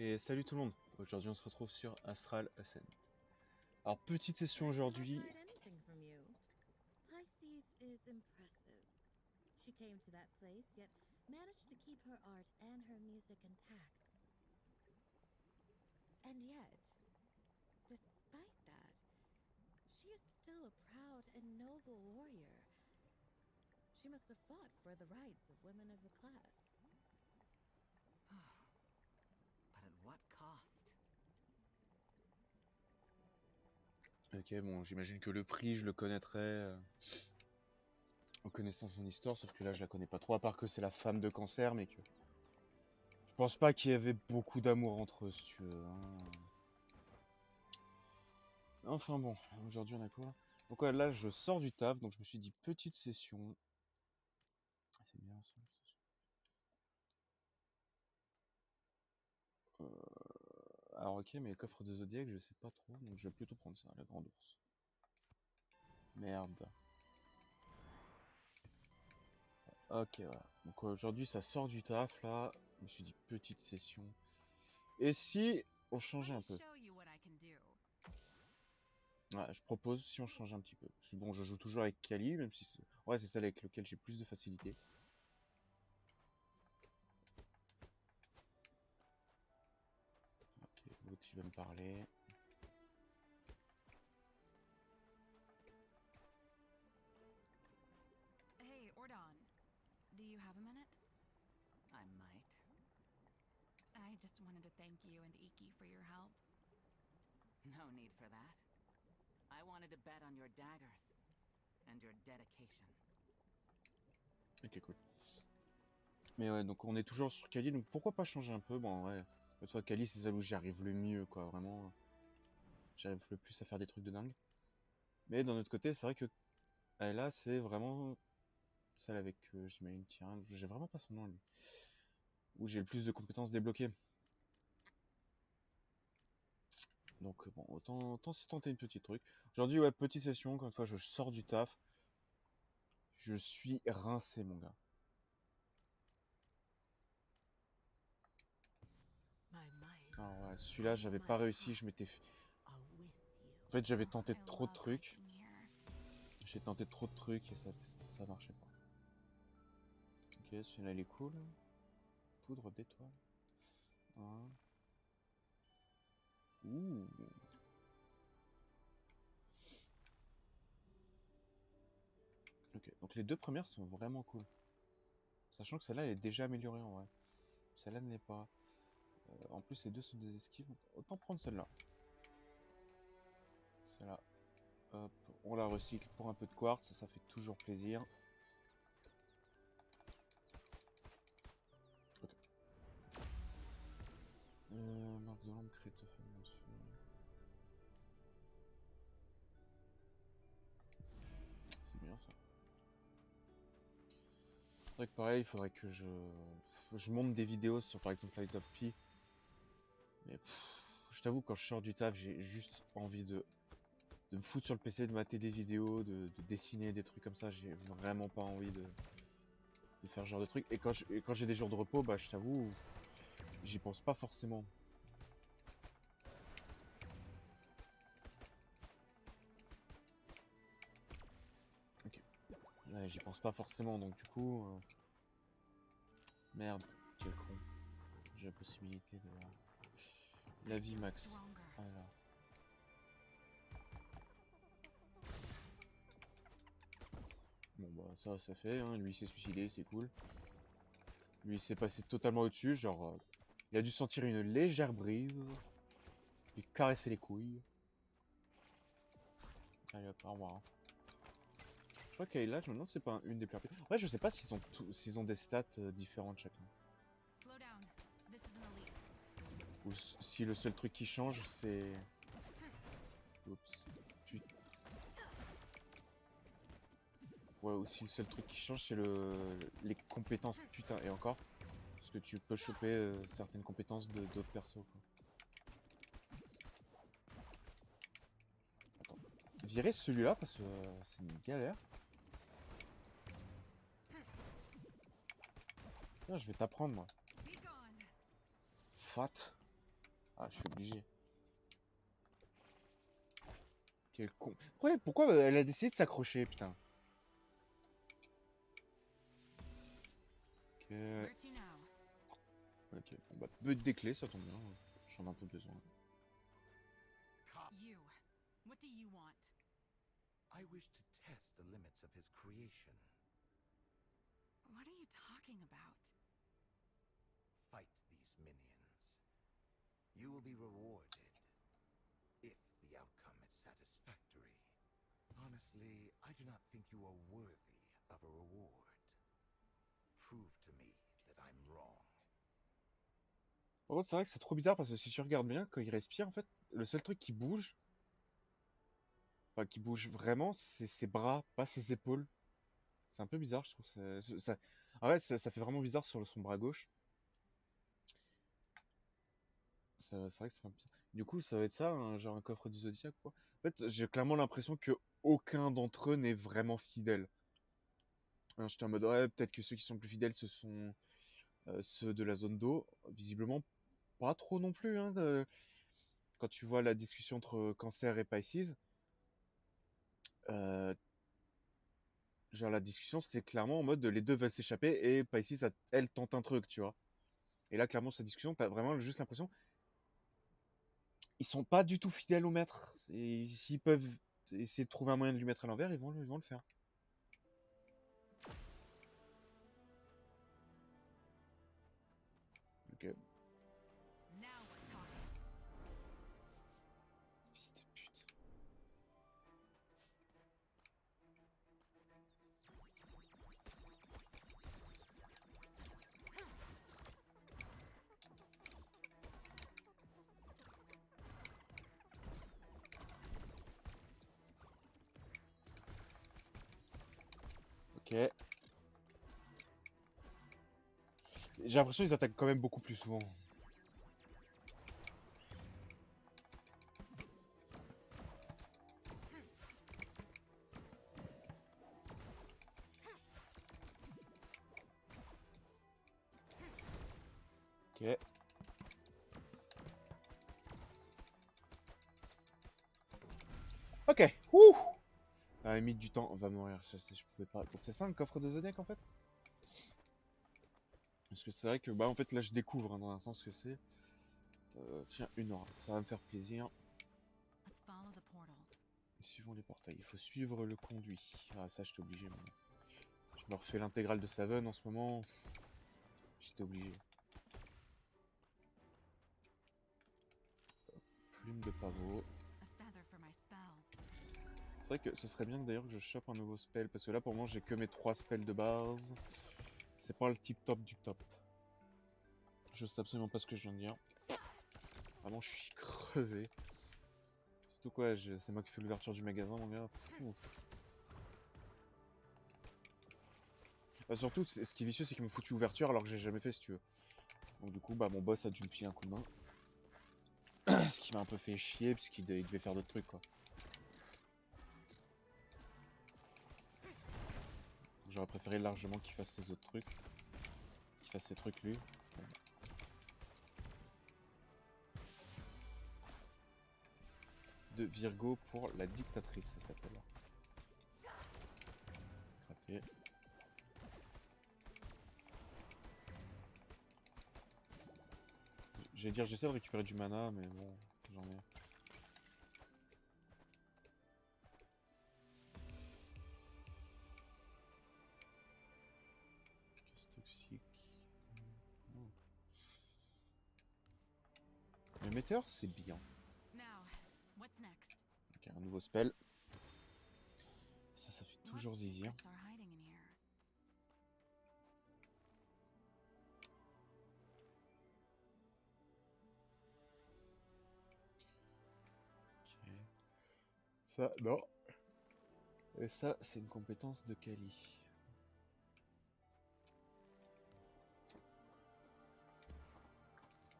Et salut tout le monde, aujourd'hui on se retrouve sur Astral Ascent. Alors petite session aujourd'hui. Pisces is impressive. She came to that place, yet managed to keep her art and her music intact. And yet, despite that, she is still a proud and noble warrior. She must have fought for the rights of women of her class. But at what cost? Ok, bon, j'imagine que le prix je le connaîtrais en connaissant son histoire, sauf que là je la connais pas trop, à part que c'est la femme de Cancer, mais que... Je pense pas qu'il y avait beaucoup d'amour entre eux, si tu veux. Hein. Enfin bon, aujourd'hui on a quoi? Donc ouais, là je sors du taf, donc je me suis dit petite session. C'est bien ça. Alors ok, mais coffre de Zodiac, je sais pas trop, donc je vais plutôt prendre ça, la grande ours. Merde. Ok, voilà. Donc aujourd'hui, ça sort du taf, là. Je me suis dit, petite session. Et si on changeait un peu? Ouais, je propose si on changeait un petit peu. Parce que bon, je joue toujours avec Kali, même si ouais, c'est celle avec laquelle j'ai plus de facilité. Ok, l'autre, il va me parler. Hey, Ordon. Do you have a minute? I might. I just wanted to thank you and Iki for your help. No need for that. I wanted to bet on your daggers and your dedication. Ok, cool. Mais ouais, donc on est toujours sur Kali, donc pourquoi pas changer un peu? Bon, ouais. Cette fois, Kali, c'est celle où j'y arrive le mieux, quoi. Vraiment, j'arrive le plus à faire des trucs de dingue. Mais d'un autre côté, c'est vrai que là, c'est vraiment celle avec, j'imagine, tiens, j'ai vraiment pas son nom, lui. Où j'ai le plus de compétences débloquées. Donc bon, autant se tenter une petite truc. Aujourd'hui, ouais, petite session, encore une fois, je sors du taf. Je suis rincé, mon gars. Alors ouais, celui-là, j'avais pas réussi, je m'étais... En fait, j'avais tenté I trop de love trucs. hiking here. J'ai tenté trop de trucs et ça marchait pas. Ok, celui-là, il est cool. Poudre d'étoile. Hein. Ouh. Ok, donc les deux premières sont vraiment cool. Sachant que celle-là est déjà améliorée en vrai. Celle-là ne l'est pas. En plus, les deux sont des esquives. Autant prendre celle-là. Celle-là. Hop, on la recycle pour un peu de quartz, ça fait toujours plaisir. Ok. Marque de lampe crée totalement dessus. C'est bien ça. C'est vrai que pareil, il faudrait que je monte des vidéos sur par exemple Lies of P. Mais je t'avoue, quand je sors du taf, j'ai juste envie de me foutre sur le PC, de mater des vidéos, de dessiner des trucs comme ça. J'ai vraiment pas envie de faire ce genre de trucs. Et quand j'ai des jours de repos, bah je t'avoue, j'y pense pas forcément. Ok. Ouais, j'y pense pas forcément, donc du coup... Merde, quel con. J'ai la possibilité de... La vie max. Voilà. Bon bah ça fait, hein. Lui il s'est suicidé, c'est cool. Lui il s'est passé totalement au-dessus, genre... il a dû sentir une légère brise. Lui caresser les couilles. Allez hop, au revoir. Hein. Je crois qu'Ayla, je me demande si c'est pas une des plus rapides. Ouais, je sais pas s'ils ont des stats différentes chacun. Slow down. This is an elite. Ou si le seul truc qui change c'est... Oups. Ouais, ou si le seul truc qui change c'est les compétences, putain, et encore. Parce que tu peux choper certaines compétences d'autres persos, quoi. Attends. Virer celui-là parce que c'est une galère. Tiens, je vais t'apprendre, moi. Fat. Ah, je suis obligé. Quel con. Pourquoi elle a décidé de s'accrocher, putain. Ok. Where to now? Ok, bon bah, peut-être des clés, ça tombe bien. J'en ai un peu besoin. You. What do you want? I wish to test the limits of his creation. What are you talking about? Fight these minions. You will be rewarded if the outcome is satisfactory. Honestly, I do not think you are worthy of a reward. Prove to me that I'm wrong. Par contre, c'est vrai que c'est trop bizarre parce que si tu regardes bien, quand il respire, en fait, le seul truc qui bouge, enfin qui bouge vraiment, c'est ses bras, pas ses épaules. C'est un peu bizarre, je trouve. En fait, ça fait vraiment bizarre sur son bras gauche. C'est vrai que ça fait un peu bizarre. Du coup, ça va être ça, genre un coffre du Zodiac, quoi. En fait, j'ai clairement l'impression que aucun d'entre eux n'est vraiment fidèle. Hein, j'étais en mode, ouais, peut-être que ceux qui sont le plus fidèles, ce sont ceux de la zone d'eau. Visiblement, pas trop non plus. Hein, quand tu vois la discussion entre Cancer et Pisces, euh, genre la discussion, c'était clairement en mode les deux veulent s'échapper et Pisces, elle tente un truc, tu vois. Et là, clairement, cette discussion, t'as vraiment juste l'impression ils sont pas du tout fidèles au maître. Et s'ils peuvent essayer de trouver un moyen de lui mettre à l'envers, ils vont le faire. Ok. Now we're talking. Fils de pute. Ok. J'ai l'impression qu'ils attaquent quand même beaucoup plus souvent. Ok. Ok. Ouh. À la limite du temps, on va mourir. Je pouvais pas. Donc c'est ça un coffre de Zodiac en fait. Parce que c'est vrai que bah en fait là je découvre hein, dans un sens que c'est. Tiens, une aura. Ça va me faire plaisir. Let's follow the portals. Suivons les portails. Il faut suivre le conduit. Ah ça j'étais obligé moi. Je me refais l'intégrale de Seven en ce moment. J'étais obligé. Plume de pavot. A feather for my spells. C'est vrai que ce serait bien d'ailleurs que je chope un nouveau spell. Parce que là pour moi j'ai que mes 3 spells de base. C'est pas le tip top du top. Je sais absolument pas ce que je viens de dire. Vraiment je suis crevé. Surtout quoi, c'est moi qui fais l'ouverture du magasin mon gars. Bah, surtout ce qui est vicieux c'est qu'il me foutu ouverture alors que j'ai jamais fait si tu veux. Donc du coup bah mon boss a dû me filer un coup de main. Ce qui m'a un peu fait chier parce qu'il devait faire d'autres trucs quoi. J'aurais préféré largement qu'il fasse ses autres trucs. Qu'il fasse ses trucs lui. Bon. De Virgo pour la dictatrice ça s'appelle. Craqué. J'allais dire j'essaie de récupérer du mana mais bon j'en ai. Casse toxique. Oh. Le météore c'est bien. Now, what's next? Ok, un nouveau spell. Ça fait toujours What zizi. Hein. secrets are hiding in here? Ok. Ça, non. Et ça, c'est une compétence de Kali.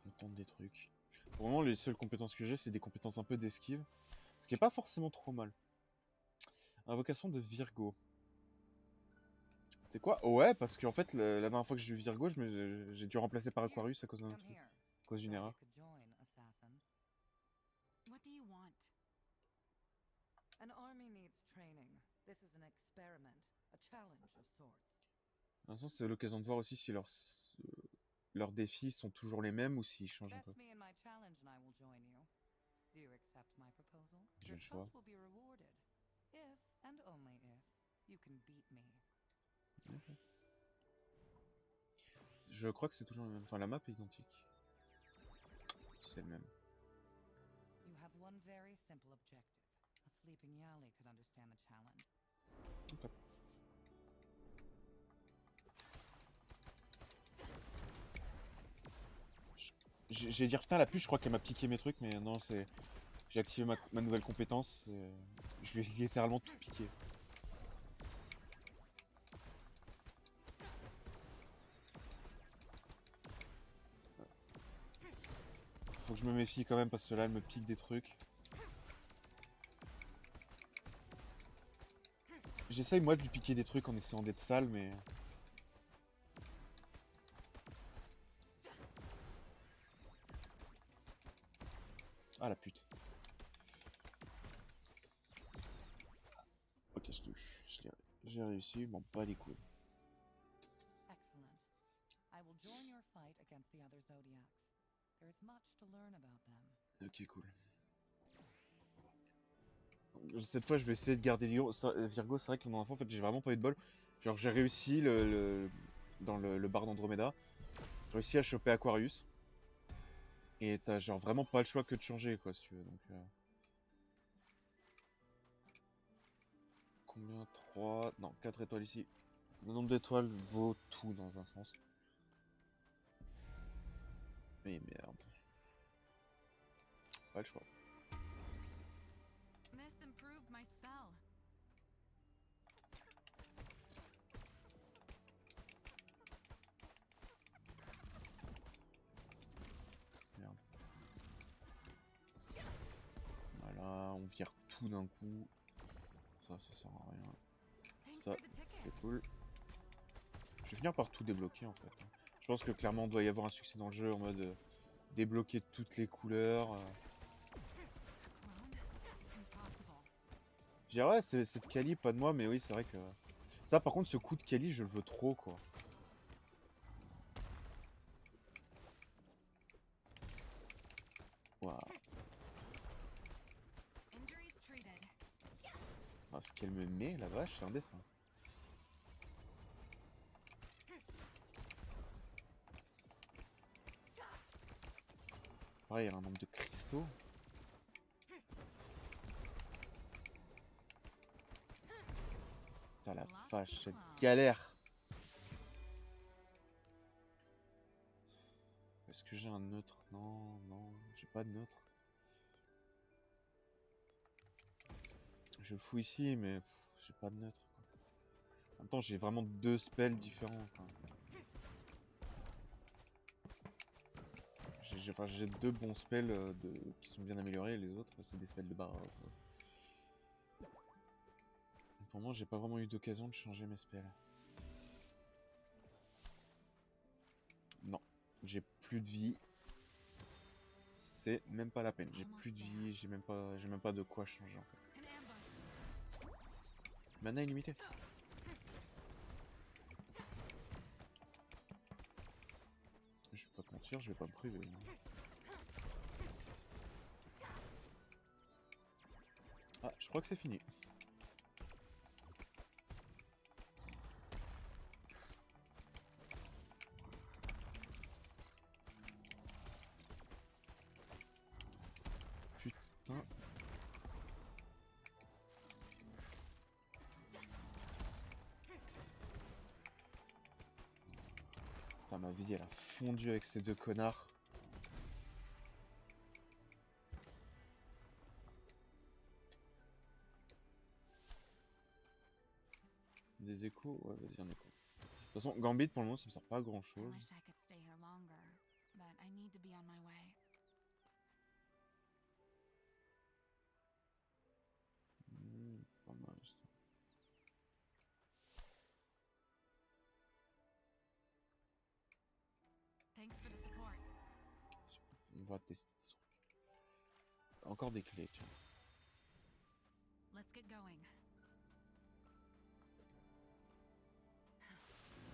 On tente des trucs. Pour le moment, les seules compétences que j'ai, c'est des compétences un peu d'esquive. Ce qui est pas forcément trop mal. Invocation de Virgo. C'est quoi? Ouais, parce qu'en fait, la dernière fois que j'ai eu Virgo, j'ai dû remplacer par Aquarius à cause d'un truc. À cause d'une erreur. What do you want? An army needs training. This is an experiment, a challenge of sorts. Dans un sens, c'est l'occasion de voir aussi si leurs défis sont toujours les mêmes ou s'ils changent un peu. Test me in my challenge and I will join you. Do you accept my proposal? J'ai Your le choix. trust will be rewarded. If, and only if, you can beat me. Je crois que c'est toujours le même. Enfin, la map est identique. C'est le même. You have one very simple objective. A sleeping Yali could understand the challenge. Ok. J'ai dit putain la puce, je crois qu'elle m'a piqué mes trucs, mais non, c'est. J'ai activé ma nouvelle compétence. Je vais littéralement tout piquer. Faut que je me méfie quand même parce que là elle me pique des trucs. J'essaye moi de lui piquer des trucs en essayant d'être sale, mais. Ah la pute. Ok, j'ai réussi, bon pas les couilles. Excellent. I will join your fight against the other Zodiacs. There is much to learn about them. Ok, cool. Cette fois, je vais essayer de garder Virgo. C'est vrai que mon enfant, en fait, j'ai vraiment pas eu de bol. Genre, j'ai réussi dans le bar d'Andromeda. J'ai réussi à choper Aquarius. Et t'as genre vraiment pas le choix que de changer, quoi, si tu veux. Donc, combien? 3... Non, 4 étoiles ici. Le nombre d'étoiles vaut tout dans un sens. Mais merde. Pas le choix. This improved my spell. Merde. Voilà, on vire tout d'un coup. Ça sert à rien. Thanks Ça, for the ticket. c'est cool. Je vais finir par tout débloquer en fait. Je pense que clairement il doit y avoir un succès dans le jeu en mode débloquer toutes les couleurs. Clone? Impossible. Je dirais ouais, c'est de Kali, pas de moi, mais oui, c'est vrai que. Ça par contre, ce coup de Kali, je le veux trop quoi. Waouh. Injuries treated. Ah, ce qu'elle me met, la vache, c'est indécent. Pareil, il y a un nombre de cristaux. Putain la vache, cette galère. Est-ce que j'ai un neutre? Non, non, j'ai pas de neutre. Je fous ici, mais j'ai pas de neutre. Quoi. En même temps, j'ai vraiment deux spells différents. Quoi. J'ai deux bons spells qui sont bien améliorés, et les autres, c'est des spells de base. Pour moi, j'ai pas vraiment eu d'occasion de changer mes spells. Non, j'ai plus de vie. C'est même pas la peine. J'ai plus de vie, j'ai même pas de quoi changer en fait. An ambush. Mana illimité. Je vais pas te mentir, je vais pas me priver. Ah, je crois que c'est fini. Putain. Putain, ma vie elle a fondu avec ces deux connards. Des échos? Ouais, vas-y, un écho. De toute façon, Gambit pour le moment ça me sert pas à grand I chose. wish I could stay here longer, but I need to be on my way. Pas mal ça. Thanks for the support. On va tester des trucs. Encore des clés, tiens. Let's get going.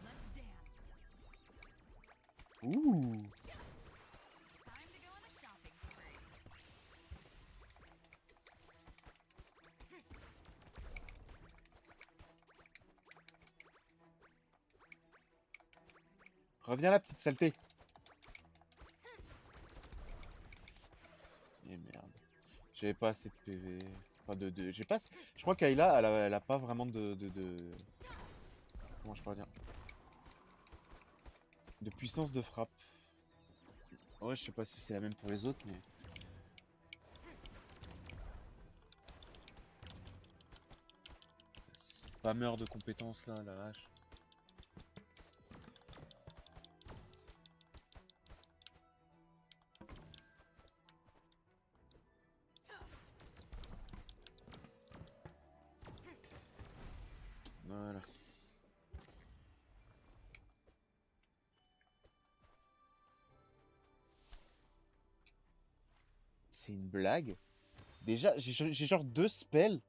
Let's dance. Ouh! Time to go on a shopping spree. Reviens là, petite saleté! Et merde. J'avais pas assez de PV. Enfin, j'ai pas... Je crois qu'Ayla, elle a pas vraiment de... Comment je pourrais dire? De puissance de frappe. Ouais, je sais pas si c'est la même pour les autres, mais... C'est spammeur de compétences, là, la vache. Voilà. C'est une blague? Déjà, j'ai genre 2 spells.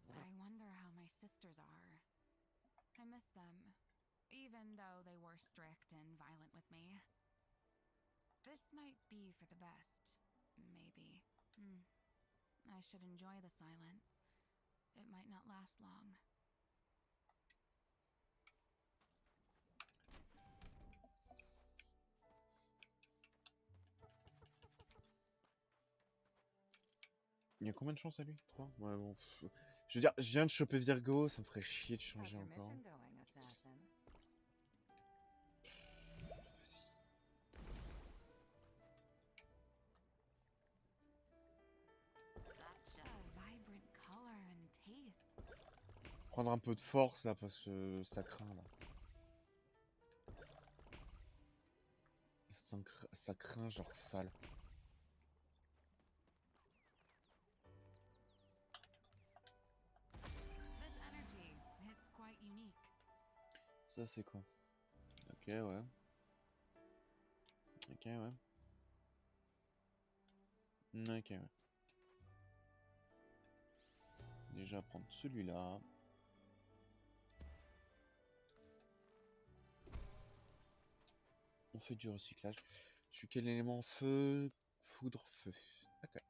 I wonder how my sisters are. I miss them, even though they were strict and violent with me. This might be for the best, maybe. I should enjoy the silence. It might not last long. Il y a combien de chances à lui? 3? Ouais, bon. Je veux dire, je viens de choper Virgo, ça me ferait chier de How's changer your encore. mission going, assassin? Vas-y. Such a vibrant color and taste. Prendre un peu de force là, parce que ça craint là. Ça craint genre sale. This energy, it's quite unique. Ça c'est quoi? Ok, ouais. Ok, ouais. Ok, ouais. Déjà prendre celui-là. On fait du recyclage. Je suis quel élément? Feu, foudre, feu. Ok.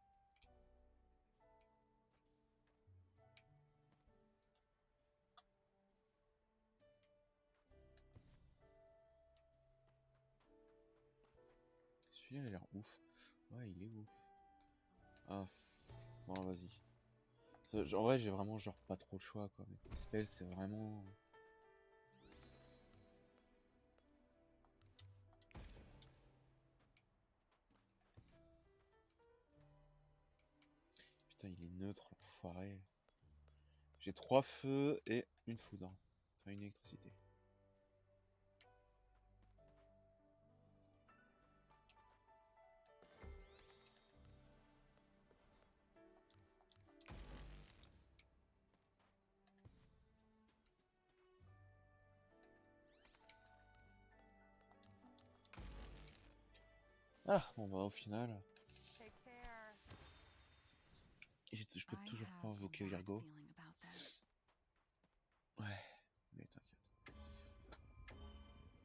Celui-là, il a l'air ouf. Ouais, il est ouf. Ah, bon, vas-y. En vrai, j'ai vraiment genre pas trop le choix, quoi. Mais les spells, c'est vraiment... Putain, il est neutre, l'enfoiré. J'ai 3 feux et une foudre. Enfin, une électricité. Ah, bon bah au final, Take care. je peux I toujours pas have a invoquer bad Virgo. feeling about this. Ouais, mais t'inquiète.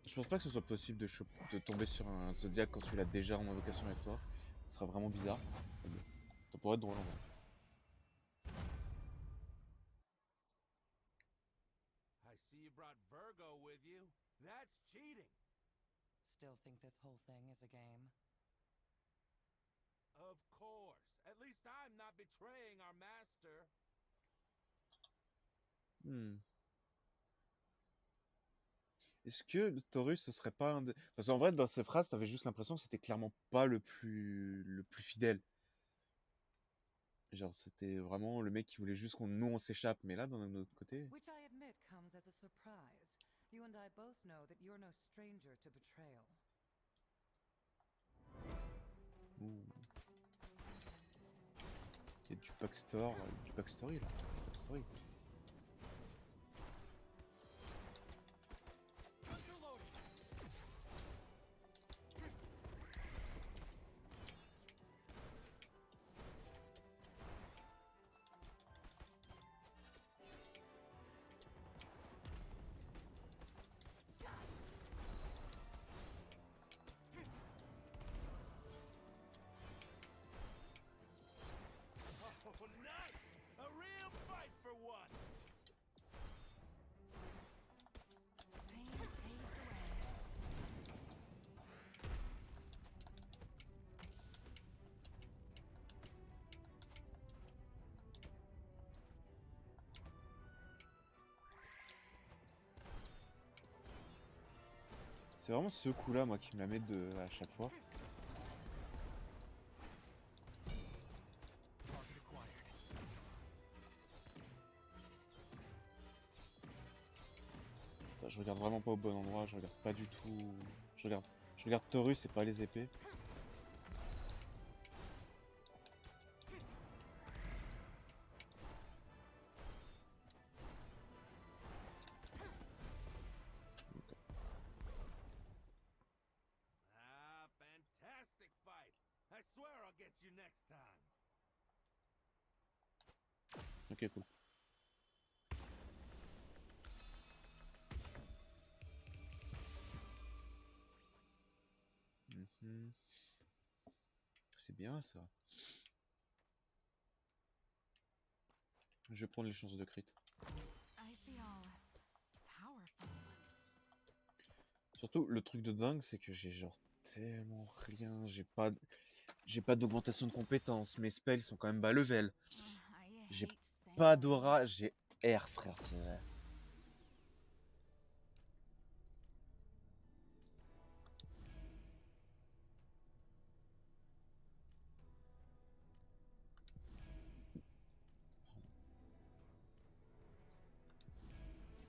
Je pense pas que ce soit possible de tomber sur un Zodiac quand tu l'as déjà en invocation avec toi. Ce sera vraiment bizarre. Mais bon, ça pourrait être drôle en vrai. I see you brought Virgo with you. That's cheating. Still think this whole thing is a game? Of course. At least I'm not betraying our master. Est-ce que le Taurus, ce serait pas un des... Parce qu'en vrai, dans ces phrases, t'avais juste l'impression que c'était clairement pas le plus fidèle. Genre, c'était vraiment le mec qui voulait juste on s'échappe. Mais là, d'un autre côté... Which I admit comes as a surprise. You and I both know that you're no stranger to betrayal. Ouh. Il y a du backstory là. Backstory. C'est vraiment ce coup-là, moi, qui me la met de à chaque fois. Putain, je regarde vraiment pas au bon endroit, je regarde pas du tout. Je regarde Taurus et pas les épées. Ah, fantastic fight. I swear I'll get you next time. Ok, cool. Mhm. C'est bien ça. Je vais prendre les chances de crit. I feel powerful. Surtout, le truc de dingue, c'est que j'ai genre tellement rien. J'ai pas d'augmentation de compétences. Mes spells sont quand même bas level. I J'ai hate saying pas it. d'aura, j'ai R, frère.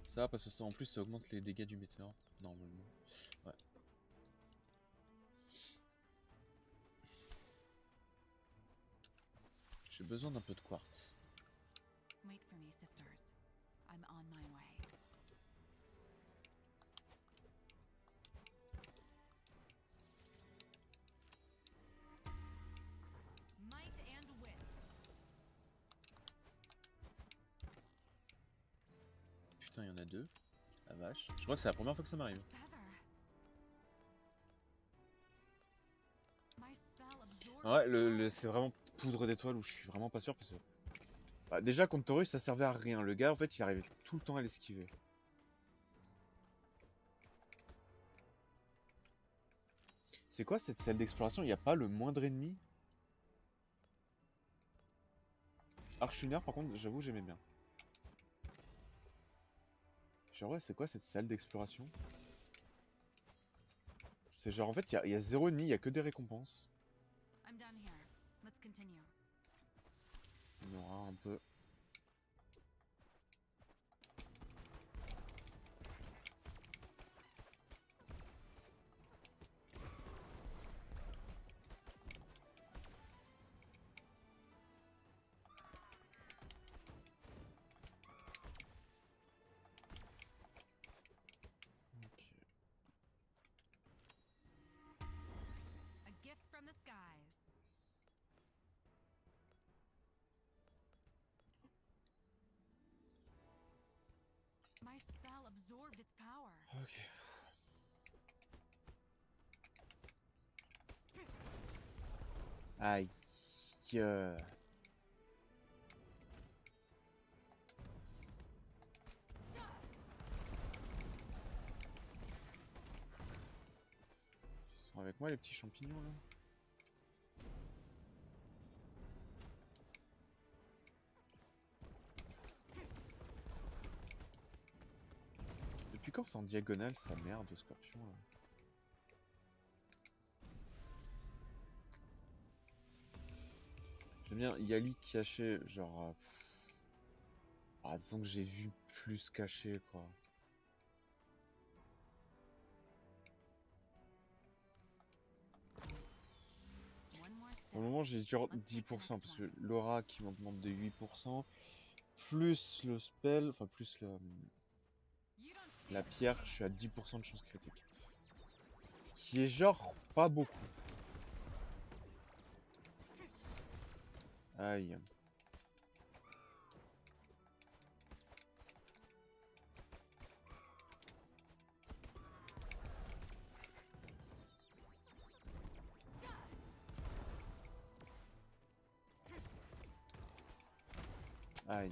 Ça, parce que ça, en plus, ça augmente les dégâts du météore, normalement. Ouais. J'ai besoin d'un peu de quartz. Wait for me, sisters. I'm on my way. Might and wit. Putain, il y en a deux. La vache. Je crois que c'est la première fois que ça m'arrive. Feather. My spell absorbs Ouais, power. c'est vraiment poudre d'étoile où je suis vraiment pas sûr parce que... Bah, déjà, contre Taurus, ça servait à rien. Le gars, en fait, il arrivait tout le temps à l'esquiver. C'est quoi cette salle d'exploration? Il n'y a pas le moindre ennemi? Archunard, par contre, j'avoue, j'aimais bien. Genre, ouais, c'est quoi cette salle d'exploration? C'est genre, en fait, il y a zéro ennemi, il y a que des récompenses. I'm done here. Let's continue. On aura un peu... Ok. A gift from the skies. My spell absorbed its power. Ok. Aïe. Ils sont avec moi, les petits champignons, là? Depuis quand c'est en diagonale, sa merde de scorpion, là? J'aime bien Yali caché, genre... Ah, disons que j'ai vu plus caché, quoi. One more step. Pour le moment, j'ai genre Let's take the 10%, next parce que one. l'aura qui m'augmente de 8%, plus le spell, enfin plus You don't la stand a pierre, je chance. suis à 10% de chance critique. Ce qui est genre pas beaucoup. Aïe. Aïe.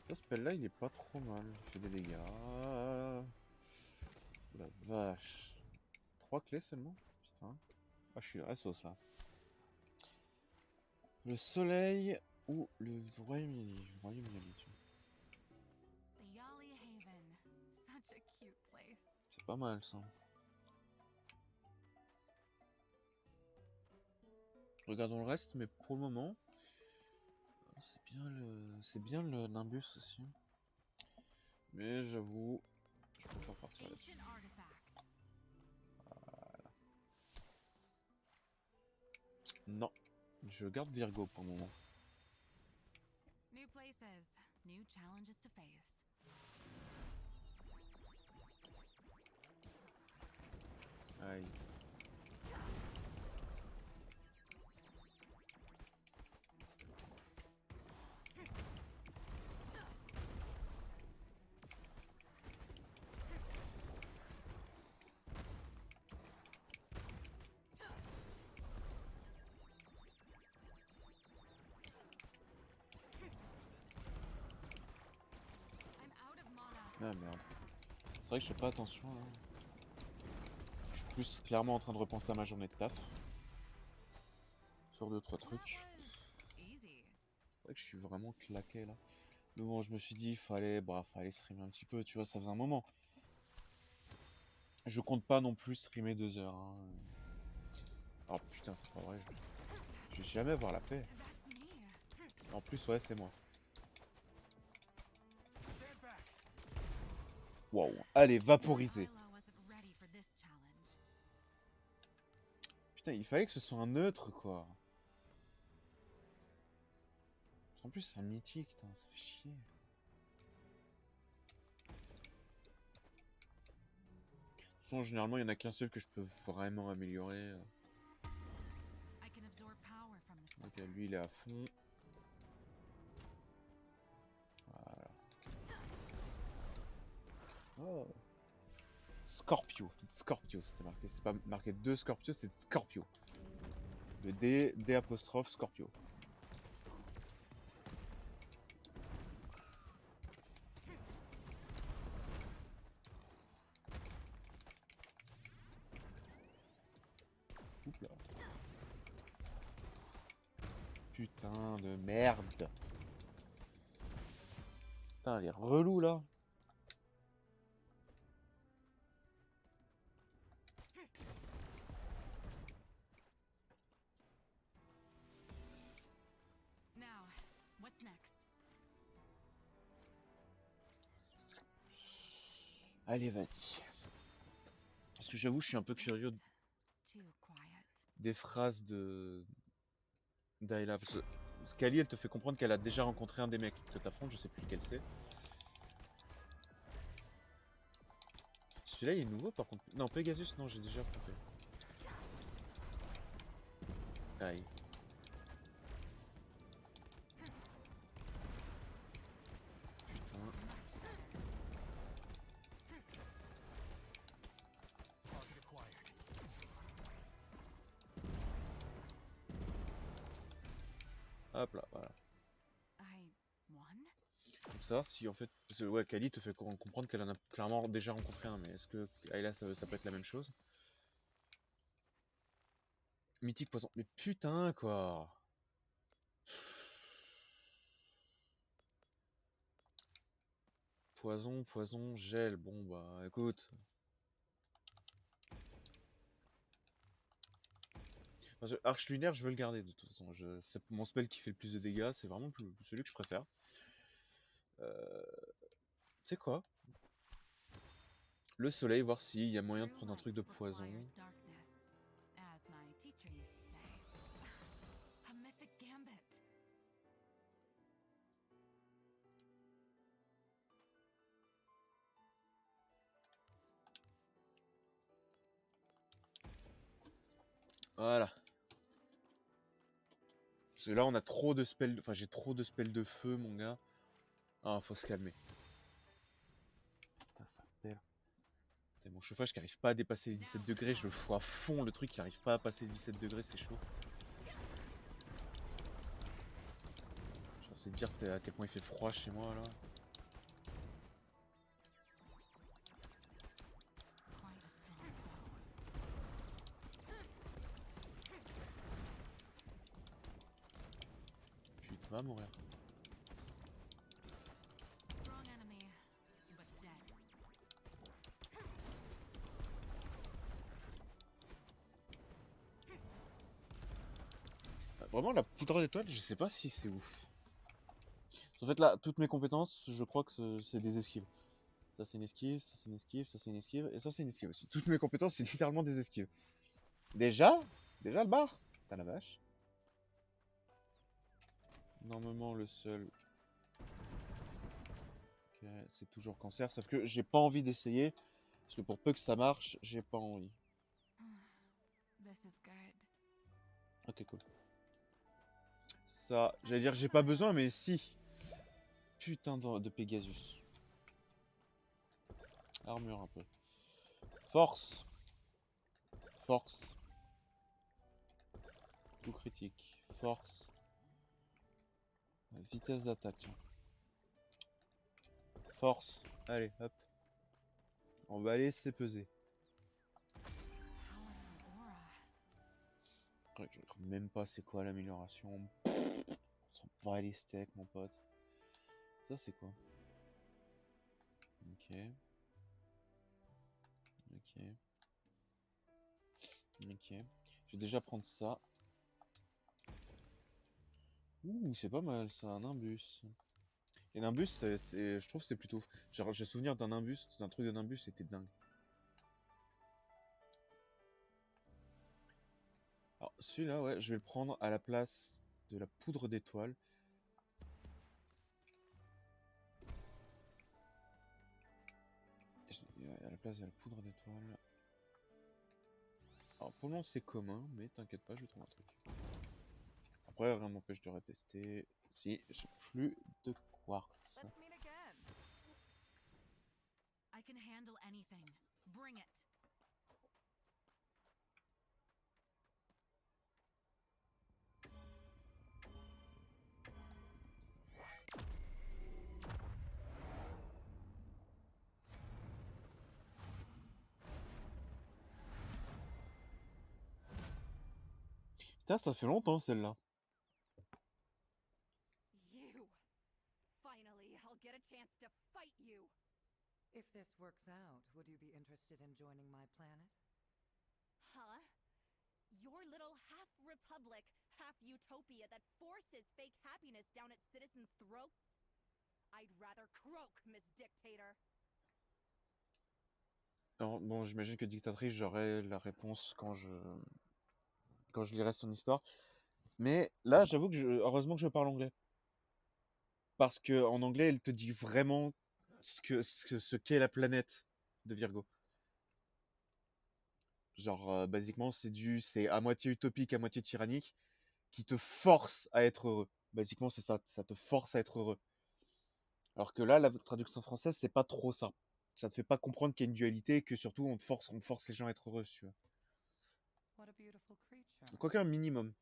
Ce spell-là, il est pas trop mal. Il fait des dégâts. La vache. 3 clés seulement? Putain. Ah, je suis à la sauce, là. Le soleil ou le royaume Yali. Le royaume Yali, tiens. The Yali such a cute place. C'est pas mal ça. Regardons le reste, mais pour le moment, c'est bien le Nimbus aussi. Mais j'avoue, je préfère partir là-dessus. Ancient artifact. Non, je garde Virgo pour le moment. New places, new challenges to face. Aïe. I'm out of mana. Ah merde. C'est vrai que je fais pas attention là. Je suis plus clairement en train de repenser à ma journée de taf. Sur 2-3 trucs. Easy. C'est vrai que je suis vraiment claqué là. Mais bon, je me suis dit, fallait streamer un petit peu, tu vois, ça faisait un moment. Je compte pas non plus streamer 2 heures. Hein. Oh putain, c'est pas vrai, je vais jamais avoir la paix. That's me. En plus, ouais, c'est moi. Stand back. Waouh, allez, vaporisé. Milo wasn't ready for this challenge. Putain, il fallait que ce soit un neutre, quoi. En plus, c'est un mythique, putain, ça fait chier. De toute façon, généralement, il y en a qu'un seul que je peux vraiment améliorer. I can absorb power from this. Ok, lui, il est à fond. Voilà. Oh. Scorpio. Scorpio, c'était marqué. C'était pas marqué 2 Scorpio, c'est Scorpio. Le D apostrophe Scorpio. Oups là. Putain de merde. Putain, elle est relou là. Now, what's next? Allez, vas-y. Parce que j'avoue, je suis un peu curieux Too quiet. des phrases de d'Ayla. Parce que Scully, elle te fait comprendre qu'elle a déjà rencontré un des mecs que t'affrontes, je sais plus lequel c'est. Celui-là, il est nouveau par contre. Non, Pegasus, non, j'ai déjà affronté. Aïe. Putain. Target acquired. Hop là, voilà. I won? Donc savoir si en fait... Parce que ouais, Kali te fait comprendre qu'elle en a clairement déjà rencontré un, mais est-ce que Ayla, ça peut être la même chose? Mythique poison. Mais putain, quoi. Poison, gel. Bon, bah, écoute. Arche lunaire, je veux le garder de toute façon. C'est mon spell qui fait le plus de dégâts. C'est vraiment celui que je préfère. Tu sais quoi? Le soleil, voir s'il y a moyen de prendre un truc de poison. Requires darkness, as my teacher used to say. A mythic gambit. Voilà. Parce que là, on a trop de spells. Enfin, j'ai trop de spells de feu, mon gars. Ah, faut se calmer. Putain, ça pèle. Putain, mon chauffage qui arrive pas à dépasser les 17 degrés. Je le fous à fond, le truc qui arrive pas à passer les 17 degrés, c'est chaud. Je sais dire à quel point il fait froid chez moi, là. Quite a strong foe. Putain, va mourir. Strong enemy, but dead. Vraiment, la poudre d'étoile, je sais pas si c'est ouf. En fait, là, toutes mes compétences, je crois que c'est des esquives. Ça, c'est une esquive, ça, c'est une esquive, ça, c'est une esquive, et ça, c'est une esquive aussi. Toutes mes compétences, c'est littéralement des esquives. Déjà? Déjà le bar? T'as la vache. Normalement, le seul... Ok, c'est toujours cancer, sauf que j'ai pas envie d'essayer. Parce que pour peu que ça marche, j'ai pas envie. This is good. Ok, cool. Ça, j'allais dire j'ai pas besoin, mais si. Putain de Pegasus. Armure un peu. Force. Force. Tout critique. Force. Vitesse d'attaque. Force. Allez, hop. Emballer, c'est peser. Ouais, je ne même pas c'est quoi l'amélioration. On s'en bat les steaks, mon pote. Ça, c'est quoi? Ok. Ok. Ok. Je vais déjà prendre ça. Ouh, c'est pas mal ça, un imbus. Et Nimbus, je trouve que c'est plutôt... Genre, j'ai souvenir d'un Nimbus, d'un truc de Nimbus, c'était dingue. Alors, celui-là, ouais, je vais le prendre à la place de la poudre d'étoile. Ouais, à la place de la poudre d'étoile. Alors, pour le moment, c'est commun, mais t'inquiète pas, je vais trouver un truc. Après, rien ne m'empêche de retester. Si, j'ai plus de quartz. Let's meet again. I can handle anything. Bring it. Putain, ça fait longtemps, celle-là. You! Finally, I'll get a chance to fight you! If this works out, would you be interested in joining my planet? Huh? Your little half-republic, half-utopia that forces fake happiness down its citizens' throats? I'd rather croak, Miss Dictator. Alors, bon, j'imagine que Dictatrice, j'aurai la réponse quand je lirai son histoire. Mais là, j'avoue que heureusement que je parle anglais. Parce que en anglais, elle te dit vraiment ce qu'est la planète de Virgo. Genre, basiquement, c'est à moitié utopique, à moitié tyrannique, qui te force à être heureux. Basiquement, c'est ça, ça te force à être heureux. Alors que là, la traduction française, c'est pas trop ça. Ça te fait pas comprendre qu'il y a une dualité et que surtout, on force les gens à être heureux, si tu vois. What a beautiful creature. Quoique un minimum.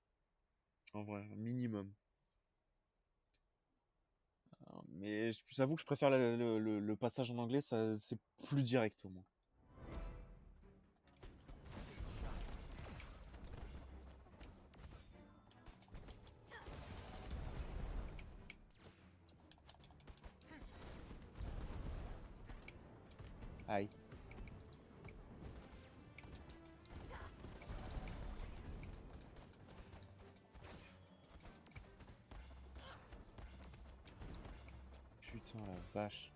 En vrai, un minimum. Mais j'avoue que je préfère le passage en anglais, ça, c'est plus direct au moins. Aïe. Putain la vache.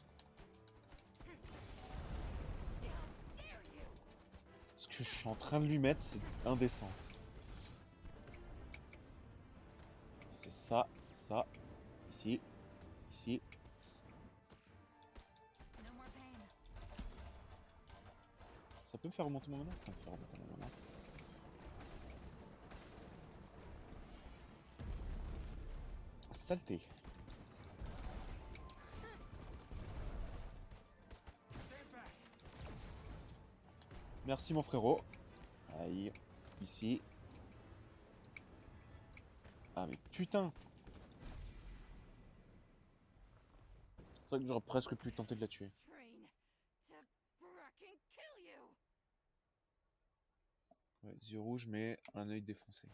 Ce que je suis en train de lui mettre, c'est indécent. C'est ça, ici, ici. No more pain. Ça peut me faire remonter mon mana? Ça me fait remonter mon mana. Saleté. Merci mon frérot. Aïe. Ici. Ah mais putain. C'est vrai que j'aurais presque pu tenter de la tuer. Train to frickin' kill you! Ouais, yeux rouges mais un œil défoncé.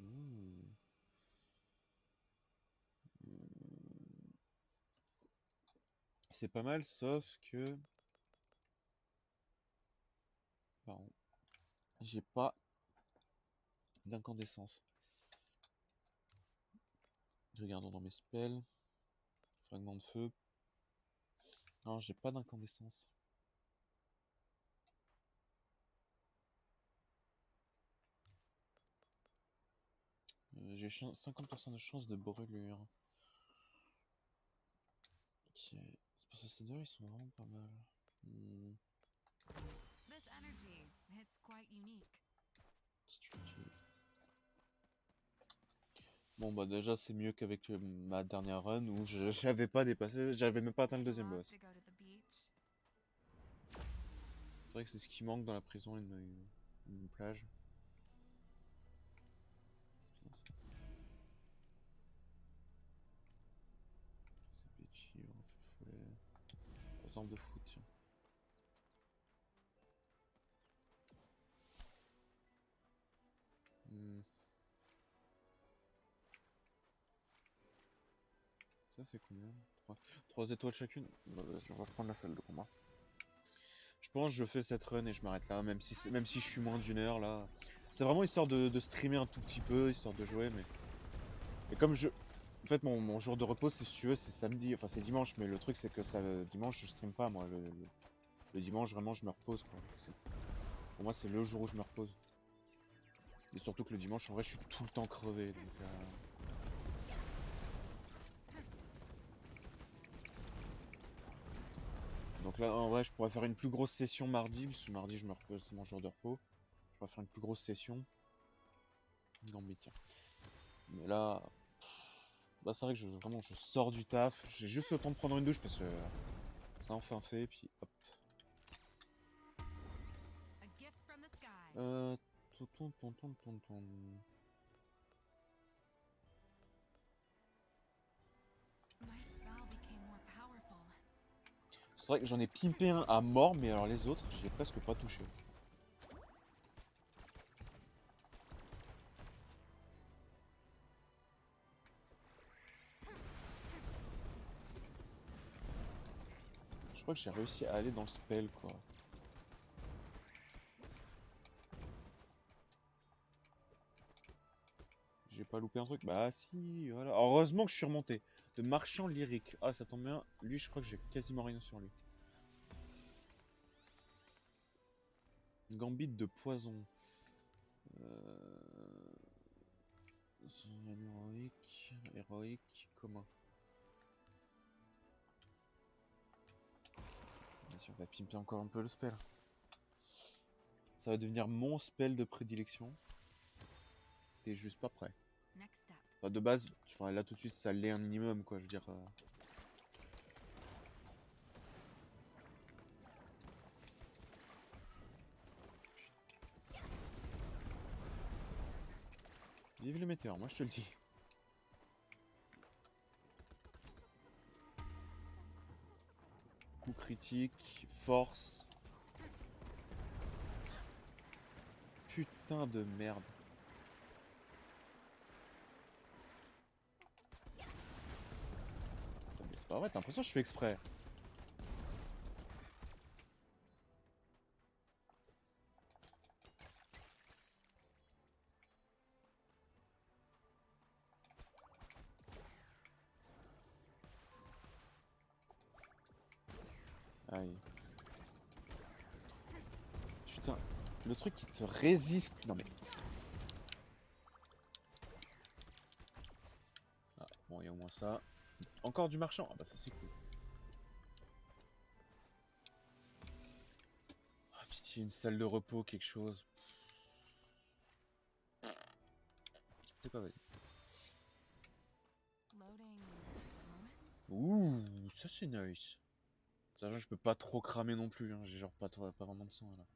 Ouh. C'est pas mal sauf que... J'ai pas d'incandescence. Regardons dans mes spells. Fragment de feu. Non, j'ai pas d'incandescence. J'ai 50% de chance de brûlure. Ok. C'est parce que ces deux, ils sont vraiment pas mal. This energy, it's quite unique. Bon bah déjà c'est mieux qu'avec ma dernière run où j'avais pas dépassé, j'avais même pas atteint le Would you deuxième love boss. to go to the beach? C'est vrai que c'est ce qui manque dans la prison, une plage. C'est bien ça. C'est bitchy, on fait follet. Aux armes de foot, tiens. Ça c'est combien? 3 étoiles chacune? Bah, vas-y, on va prendre la salle de combat. Je pense que je fais cette run et je m'arrête là, même si je suis moins d'une heure là. C'est vraiment histoire de streamer un tout petit peu, histoire de jouer, mais... Et comme je... En fait, mon jour de repos, si tu veux, c'est samedi, enfin c'est dimanche, mais le truc c'est que ça, dimanche, je stream pas, moi. Le dimanche, vraiment, je me repose, quoi. Pour moi, c'est le jour où je me repose. Et surtout que le dimanche, en vrai, je suis tout le temps crevé, donc là, en vrai, je pourrais faire une plus grosse session mardi, parce que mardi, je me repose, c'est mon jour de repos. Je pourrais faire une plus grosse session. Non, mais tiens. Mais là... Bah, c'est vrai que vraiment, je sors du taf. J'ai juste le temps de prendre une douche, parce que... c'est enfin fait, puis hop. A gift from the sky. Tonton. My spell became more powerful. C'est vrai que j'en ai pimpé un à mort, mais alors les autres, j'y ai presque pas touché. Je crois que j'ai réussi à aller dans le spell, quoi. J'ai pas loupé un truc? Bah si, voilà. Heureusement que je suis remonté. De marchand lyrique. Ah, ça tombe bien. Lui, je crois que j'ai quasiment rien sur lui. Gambit de poison. Héroïque, commun. Bien sûr, on va pimper encore un peu le spell. Ça va devenir mon spell de prédilection. T'es juste pas prêt. Next step. Enfin, de base, enfin, là tout de suite, ça l'est un minimum, quoi. Je veux dire. Vive le météore, moi je te le dis. Coup critique, force. Putain de merde. Mais c'est pas vrai, t'as l'impression que je fais exprès. Aïe. Putain, le truc qui te résiste. Non mais. Ah, bon, il y a au moins ça. Encore du marchand. Ah bah ça c'est cool. Ah pitié, une salle de repos, quelque chose. C'est quoi, vas-y. Loading. Ouh, ça c'est nice. Sachant que je peux pas trop cramer non plus, hein. J'ai genre pas vraiment de sang là.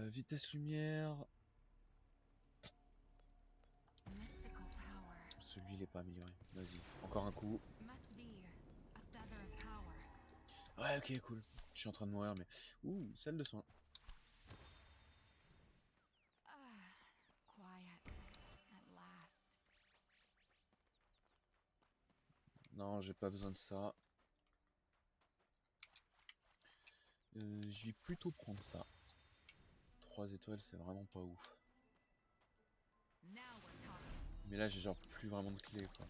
Vitesse lumière. Mystical power. Celui il est pas amélioré. Vas-y, encore un coup. Must be a feather of power. Ouais, ok, cool. Je suis en train de mourir, mais... Ouh, salle de soin. Quiet. At last. Non, j'ai pas besoin de ça. Je vais plutôt prendre ça. 3 étoiles, c'est vraiment pas ouf. Now we're talking. Mais là, j'ai genre plus vraiment de clés, quoi.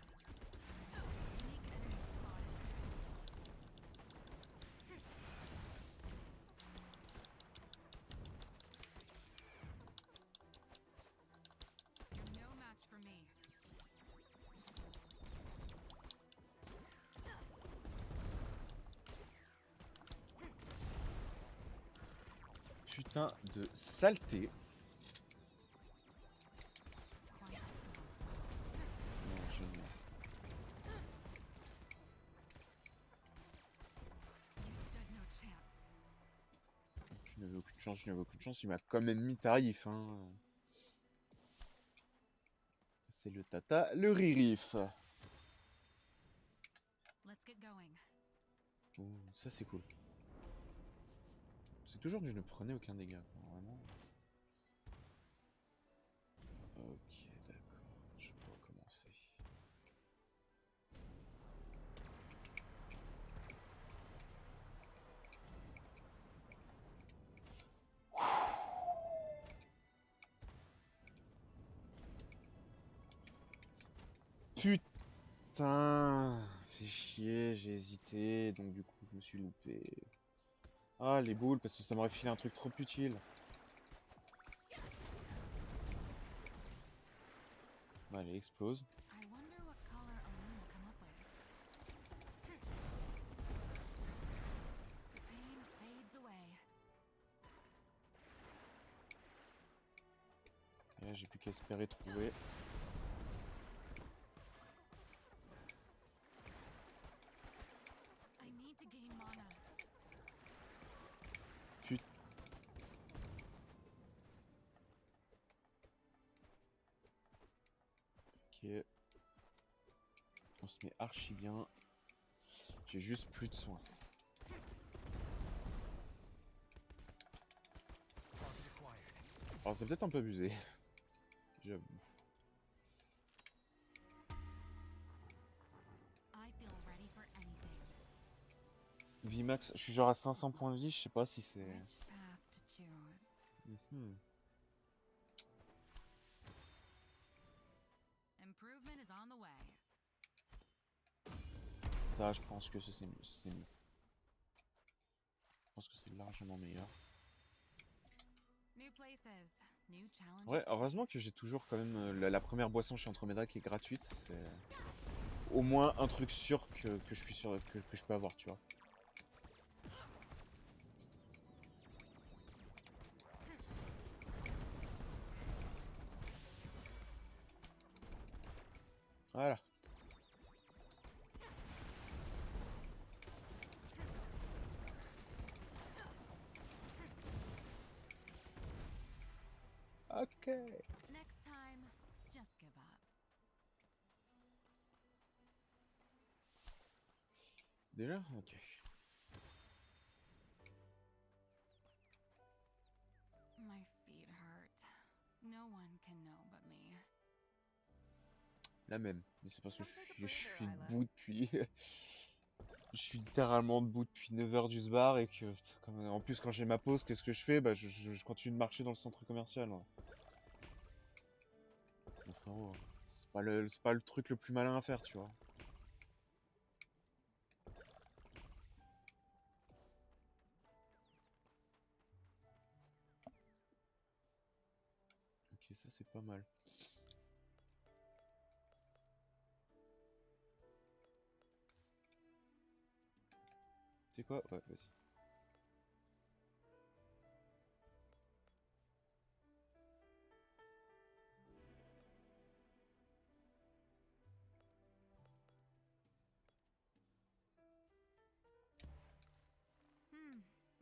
Unique enemy spotted. You're no match for me. Putain de saleté. Non, génial. You stood no chance. Tu n'avais aucune chance, tu n'avais aucune chance. Il m'a quand même mis tarif, hein. C'est le tata, le ririf. Let's get going. Oh, ça c'est cool. C'est toujours du ne prenez aucun dégât, quoi, vraiment. Ok, d'accord. Je vois commencer. Putain, fait chier, j'ai hésité, donc du coup je me suis loupé. Ah, les boules, parce que ça m'aurait filé un truc trop utile. Allez, explose. I wonder what color Alun will come up with. The pain fades away. Et là, j'ai plus qu'à espérer trouver. I need to gain mana. Ok. On se met archi bien. J'ai juste plus de soins. Alors c'est peut-être un peu abusé. J'avoue. I feel ready for anything. Vimax, je suis genre à 500 points de vie, je sais pas si c'est... Which path to choose? Mhm. Improvement is on the way. Ça, je pense que c'est mieux. C'est mieux. Je pense que c'est largement meilleur. New places, new challenges. Ouais, heureusement que j'ai toujours quand même la première boisson chez Andromeda qui est gratuite. C'est au moins un truc sûr que je suis sûr que je peux avoir, tu vois. Voilà. Ok. Next time, just give up. Déjà? Ok. My feet hurt. No one can know but me. La même. Mais c'est parce que je suis debout depuis... je suis littéralement debout depuis 9h du sbar et que... En plus, quand j'ai ma pause, qu'est-ce que je fais? Bah, je continue de marcher dans le centre commercial. Ouais. Mon frérot, c'est pas le truc le plus malin à faire, tu vois. Ok, ça c'est pas mal. C'est quoi? Ouais, vas-y.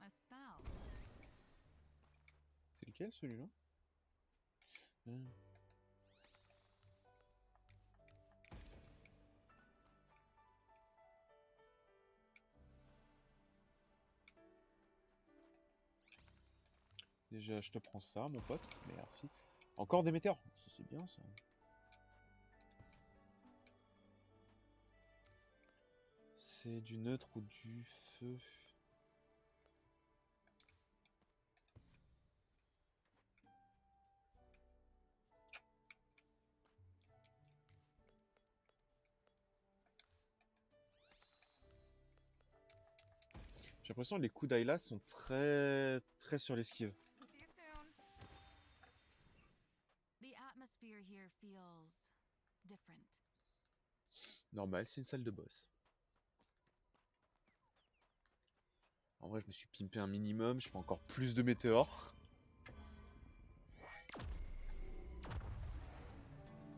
A spell. C'est lequel celui-là? Déjà, je te prends ça, mon pote. Merci. Encore des météores. Ça, c'est bien, ça. C'est du neutre ou du feu? J'ai l'impression que les coups d'Ayla sont très très sur l'esquive. See you soon. The atmosphere here feels different. Normal, c'est une salle de boss. En vrai, je me suis pimpé un minimum, je fais encore plus de météores.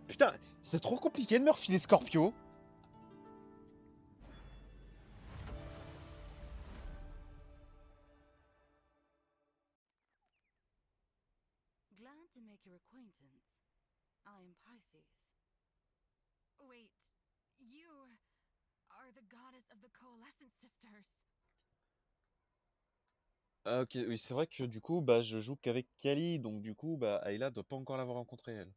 Putain, c'est trop compliqué de me refiler Scorpio. Glad to make your acquaintance. I am Pisces. Wait, you are the goddess of the Coalescent Sisters. Ah, ok, oui, c'est vrai que du coup, bah, je joue qu'avec Kali, donc du coup, bah, Ayla doit pas encore l'avoir rencontrée, elle.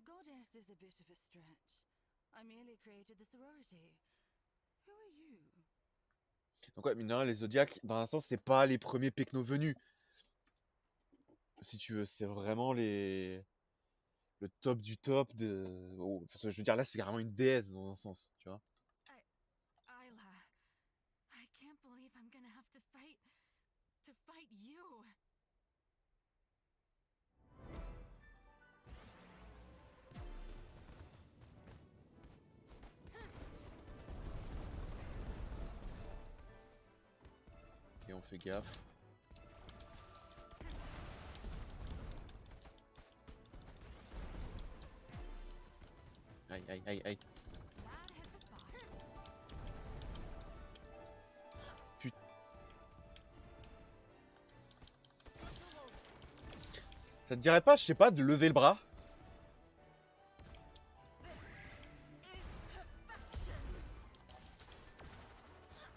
Goddess is a bit of a stretch. I merely created the sorority. Who are you? Donc ouais, mine de rien, les Zodiacs, dans un sens, c'est pas les premiers Pecno venus. Si tu veux, c'est vraiment le top du top de... oh, parce que je veux dire, là, c'est carrément une déesse, dans un sens, tu vois. Isla, I can't believe I'm gonna have to fight you. Et on fait gaffe. Aïe, aïe, aïe, aïe. That hit the spot. Ça te dirait pas, je sais pas, de lever le bras?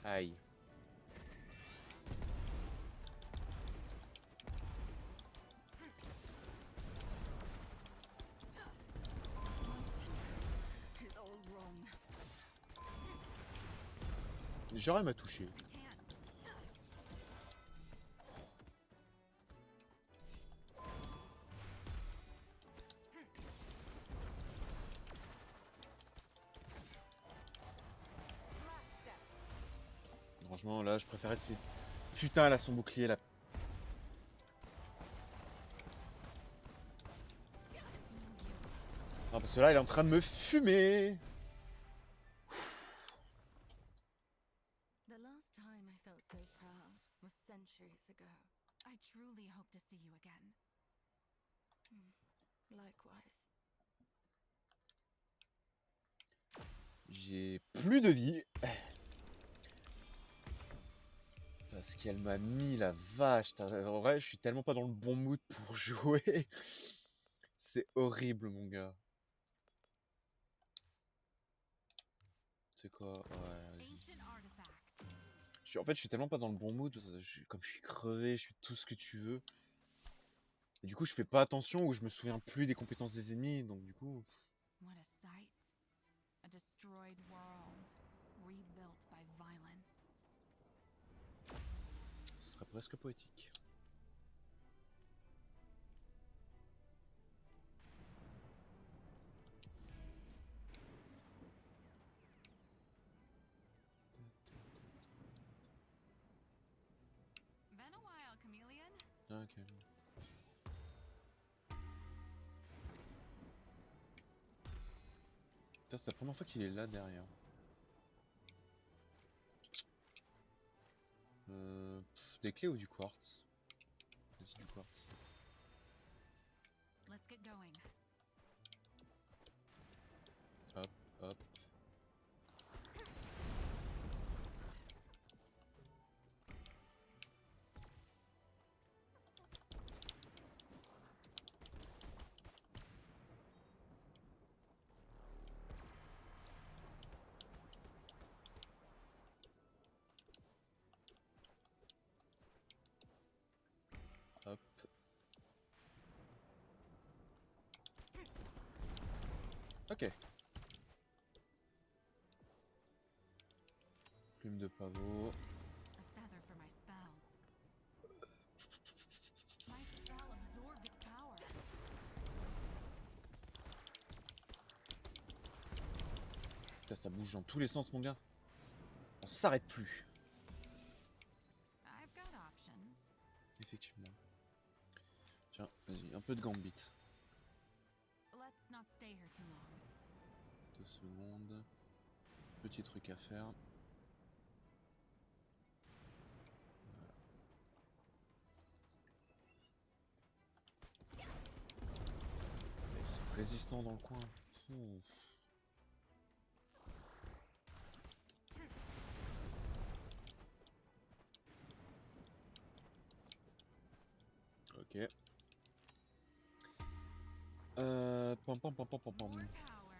Aïe. It's all wrong. J'aurais m'a touché. Franchement, là, je préférais ces... Putain, elle a son bouclier, là. Ah, parce que là, il est en train de me fumer. The last time I felt so proud was centuries ago. I truly hope to see you again. Likewise. J'ai plus de vie. Parce qu'elle m'a mis la vache. En vrai, je suis tellement pas dans le bon mood pour jouer. C'est horrible, mon gars. C'est quoi? Ouais, vas-y. Ancient artifact. En fait, je suis tellement pas dans le bon mood. Parce que comme je suis crevé, je suis tout ce que tu veux. Et du coup, je fais pas attention ou je me souviens plus des compétences des ennemis. Donc, du coup. What a sight. A destroyed world, rebuilt by violence. Ce serait presque poétique. Been a while, chameleon. Ah, ok. Putain, c'est la première fois qu'il est là derrière. Des clés ou du quartz? Vas-y, du quartz. Let's get going. Hop, hop. Hop. Ok. Plume de pavot. A feather for my spells. My spell absorbed its power. Putain, ça bouge dans tous les sens, mon gars. On s'arrête plus. Un peu de gambit. Let's not stay here too long. 2 secondes. Petit truc à faire. Voilà. Ils sont résistants dans le coin. Ok. Pam pam pam pam pam pam. More power.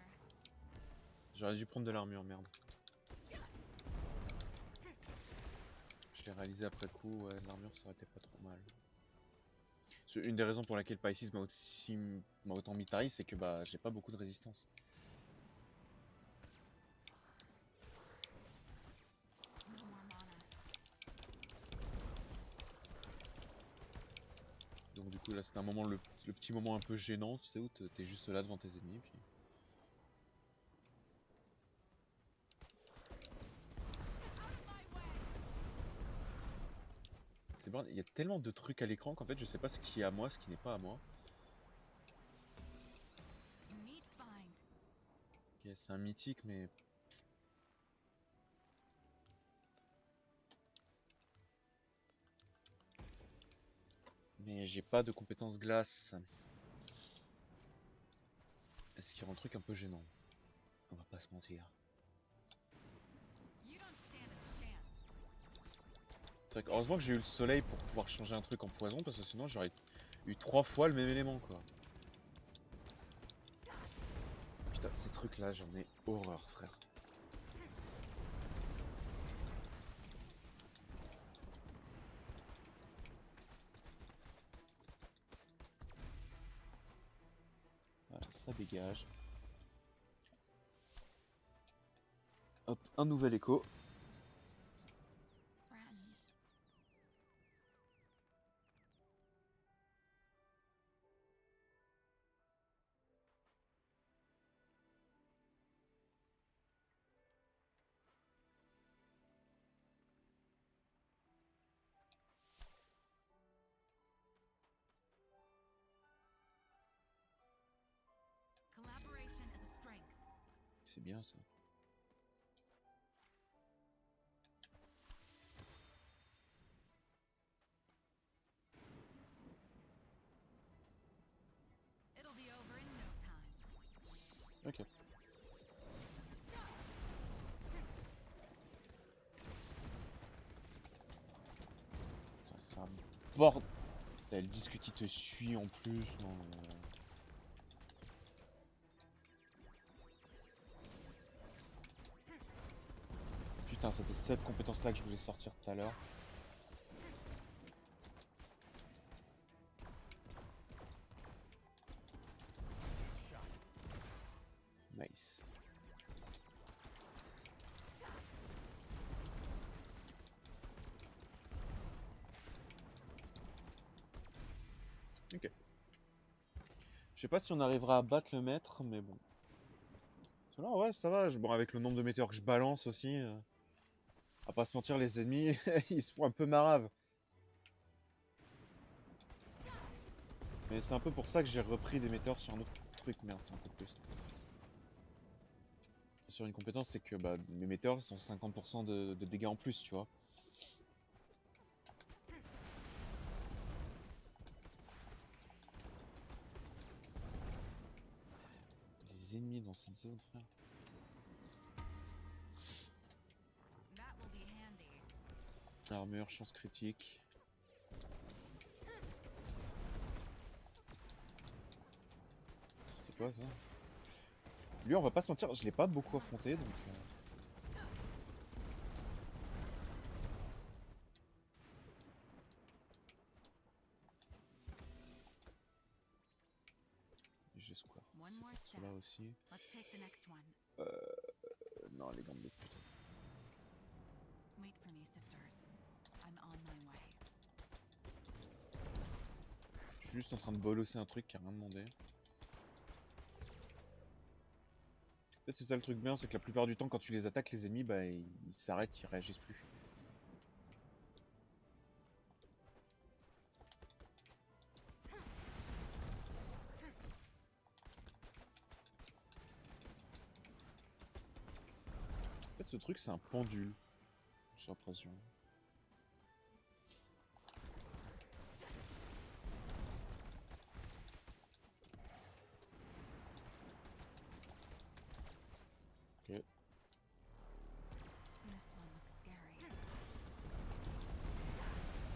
J'aurais dû prendre de l'armure, merde. Je l'ai réalisé après coup, ouais, l'armure ça aurait été pas trop mal. Une des raisons pour laquelle Pisces m'a autant mis tarif, c'est que bah j'ai pas beaucoup de résistance. No more mana. Donc du coup là c'est un moment, le petit moment un peu gênant, tu sais, où t'es juste là devant tes ennemis. Puis... C'est bon, il y a tellement de trucs à l'écran qu'en fait je sais pas ce qui est à moi, ce qui n'est pas à moi. Neat find. Ok, c'est un mythique mais... Mais j'ai pas de compétences glace. Est-ce qu'il y a un truc un peu gênant? On va pas se mentir. You don't stand a chance. C'est vrai que heureusement que j'ai eu le soleil pour pouvoir changer un truc en poison, parce que sinon j'aurais eu 3 fois le même élément quoi. Putain, ces trucs là j'en ai horreur frère. Voilà, ça dégage. Hop, un nouvel écho. Friends. Collaboration is a strength. C'est bien ça. It'll be over in no time. Ok. Putain, c'est un bordel. T'as le disque qui te suit en plus. Non, putain, c'était cette compétence là que je voulais sortir tout à l'heure. Nice. Ok. Je sais pas si on arrivera à battre le maître, mais bon. Ça va, ouais, ça va. Bon, avec le nombre de météores que je balance aussi. À pas se mentir, les ennemis, ils se font un peu marave. Mais c'est un peu pour ça que j'ai repris des météores sur un autre truc. Merde, c'est un peu plus. Sur une compétence, c'est que bah, mes météores sont 50% de dégâts en plus, tu vois. Les ennemis dans cette zone, frère. That will be handy. Armure, chance critique. C'était quoi ça? Lui, on va pas se mentir, je l'ai pas beaucoup affronté, donc... J'ai square. One C'est more pour step. cela aussi. Let's take the next one. Non, les gants de putain. Wait for me, sisters. I'm on my way. Je suis juste en train de bolosser un truc qui a rien demandé. En fait, c'est ça le truc bien, c'est que la plupart du temps, quand tu les attaques, les ennemis, bah, ils s'arrêtent, ils réagissent plus. ce truc, c'est un pendule. J'ai l'impression. Ok. This one looks scary.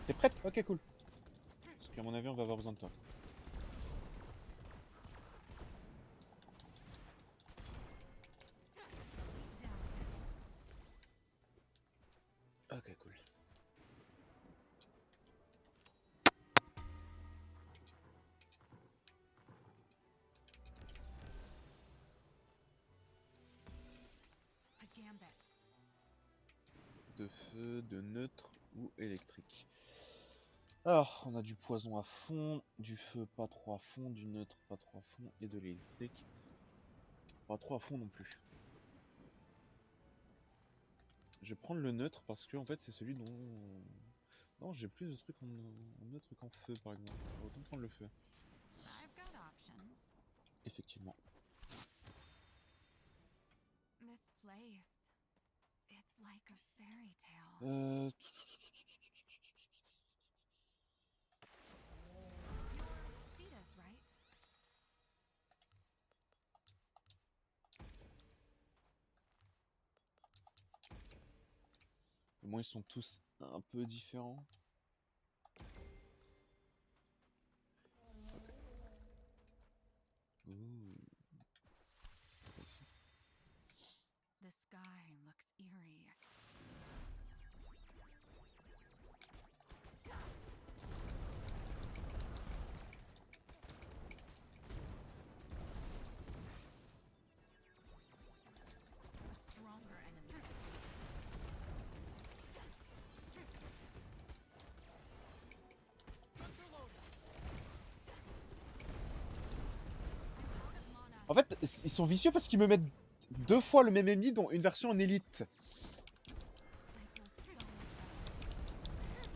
T'es prête? Ok, cool. Parce qu'à mon avis, on va avoir besoin de toi. Ok, cool. A gambit. De feu, de neutre ou électrique. Alors, on a du poison à fond, du feu pas trop à fond, du neutre pas trop à fond et de l'électrique. Pas trop à fond non plus. Je vais prendre le neutre parce que en fait c'est celui dont... Non, j'ai plus de trucs en neutre qu'en feu par exemple. Autant prendre le feu. I've got options. Effectivement. This place. It's like a fairy tale. Euh... You're Cetus, right? Au moins ils sont tous un peu différents. Ok. Ouh. The sky looks eerie. A stronger enemy. En fait, ils sont vicieux parce qu'ils me mettent 2 fois le même ennemi dont une version en élite. I feel so much better.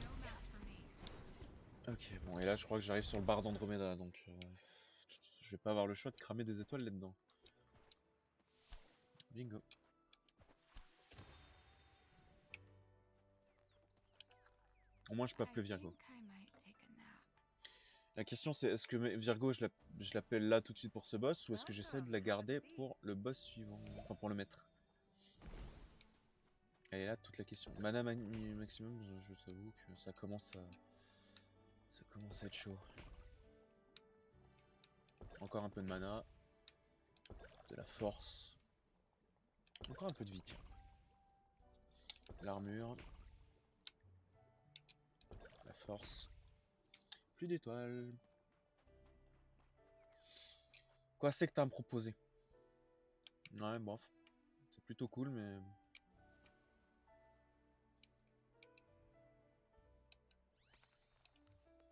No match for me. Ok, bon, et là je crois que j'arrive sur le bar d'Andromeda, donc je vais pas avoir le choix de cramer des étoiles là-dedans. Bingo. Au moins je peux appeler I Virgo. think I might take a nap. La question c'est est-ce que Virgo je l'appelle là tout de suite pour ce boss ou est-ce que j'essaie de la garder pour le boss suivant, enfin pour le maître. Elle est là toute la question. Mana maximum, je t'avoue que ça commence à être chaud. Encore un peu de mana, de la force, encore un peu de vie. Tiens. L'armure, la force, plus d'étoiles. Quoi c'est que t'as à me proposer? Ouais, bof. C'est plutôt cool, mais...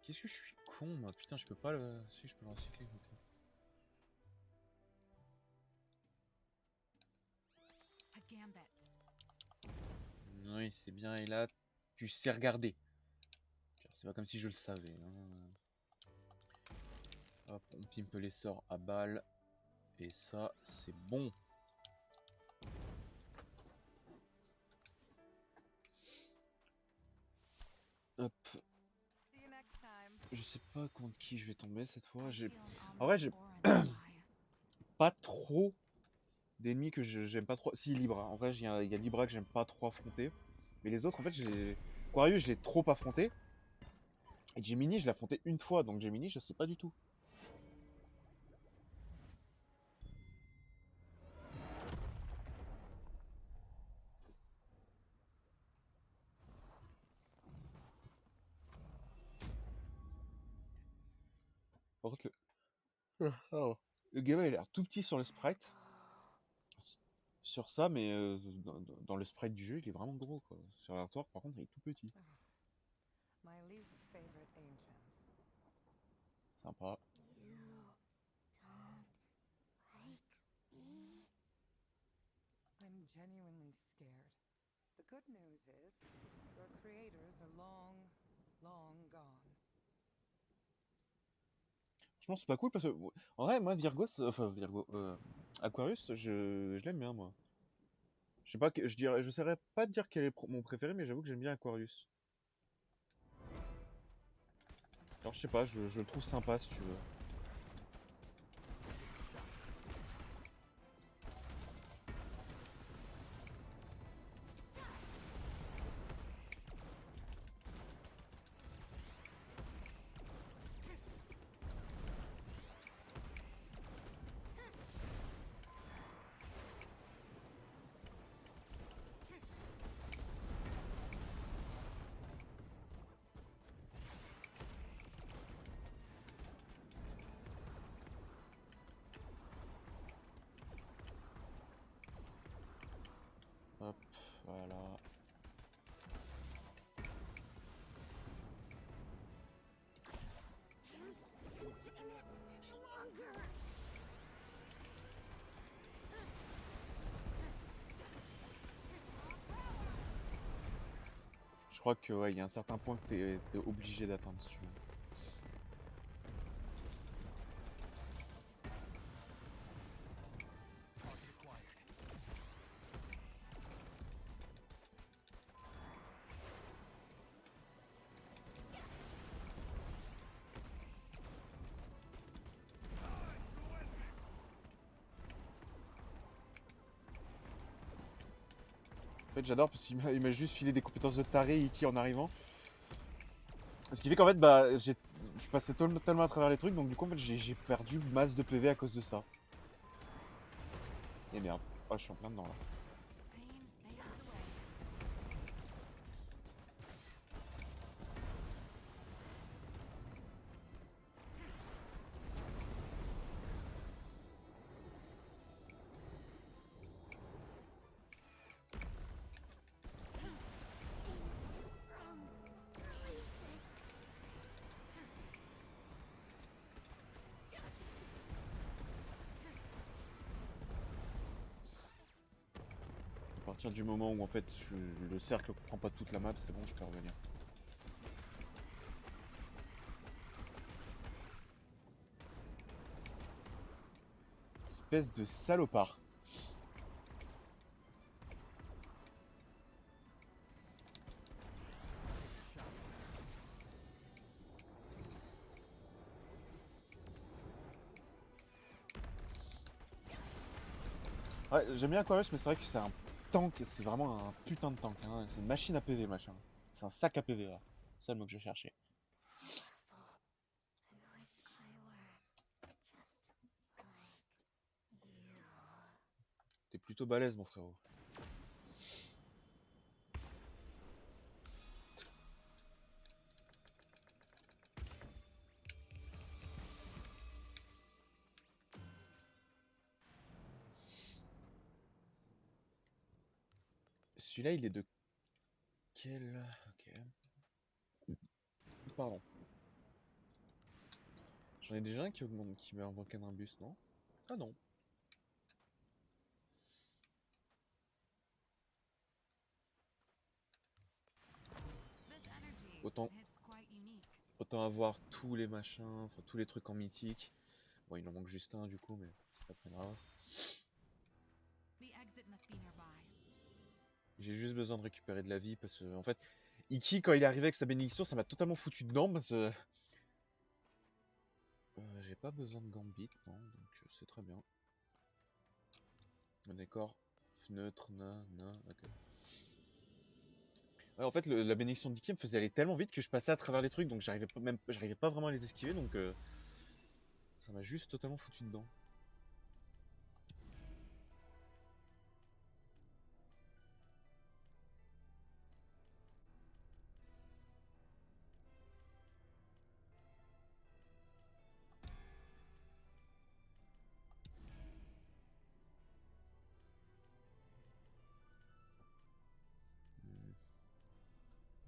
Qu'est-ce que je suis con, moi? Putain, je peux pas le... Si, je peux le recycler. Ok. A gambit. Oui, c'est bien, et là, tu sais regarder. C'est pas comme si je le savais. Hein. Hop, on pimpe les sorts à balles. Et ça, c'est bon. Hop. See you next time. Je sais pas contre qui je vais tomber cette fois. I J'ai feel an En vrai, j'ai almost orange eye. pas trop d'ennemis que j'aime pas trop. Si, Libra. En vrai, il y a Libra que j'aime pas trop affronter. Mais les autres, en fait, Quarius, je l'ai trop affronté. Et Gemini, je l'ai affronté une fois. Donc Gemini, je sais pas du tout. Par contre, le gamin, il a l'air tout petit sur le sprite. Sur ça, mais dans le sprite du jeu, il est vraiment gros, quoi. Sur l'artwork, par contre, il est tout petit. My least favorite ancient. Sympa. I'm genuinely scared. The good news is, your creators are long, long gone. Franchement, c'est pas cool parce que, en vrai, moi, Aquarius, je l'aime bien, moi. Je sais pas, je saurais pas te dire quel est mon préféré, mais j'avoue que j'aime bien Aquarius. Alors, je sais pas, je le trouve sympa, si tu veux. Hop, voilà. Je crois que, ouais, il y a un certain point que t'es obligé d'atteindre, si tu veux. En fait, j'adore parce qu'il m'a juste filé des compétences de taré Iki en arrivant. Ce qui fait qu'en fait, bah, je passais tellement à travers les trucs, donc du coup, en fait, j'ai perdu masse de PV à cause de ça. Et merde. Oh, je suis en plein dedans là. Pain fades away. À partir du moment où en fait le cercle prend pas toute la map, c'est bon, je peux revenir. Espèce de salopard. Ouais, j'aime bien Aquarius, mais c'est vrai que c'est un tank, c'est vraiment un putain de tank. Hein. C'est une machine à PV, machin. C'est un sac à PV, là. C'est ça le mot que je cherchais. T'es plutôt balèze, mon frérot. Celui-là, il est de quel... Ok. Pardon. J'en ai déjà un qui met un Volcan un bus, non? Ah non. This energy Autant, hits quite unique. autant avoir tous les machins, enfin tous les trucs en mythique. Bon, il en manque juste un du coup, mais c'est pas très grave. The exit must be nearby. J'ai juste besoin de récupérer de la vie parce que, en fait, Iki, quand il est arrivé avec sa bénédiction, ça m'a totalement foutu dedans parce que. J'ai pas besoin de Gambit, non, donc c'est très bien. D'accord. Neutre, ok. Ouais, en fait, la bénédiction d'Iki me faisait aller tellement vite que je passais à travers les trucs, donc j'arrivais pas vraiment à les esquiver, donc ça m'a juste totalement foutu dedans.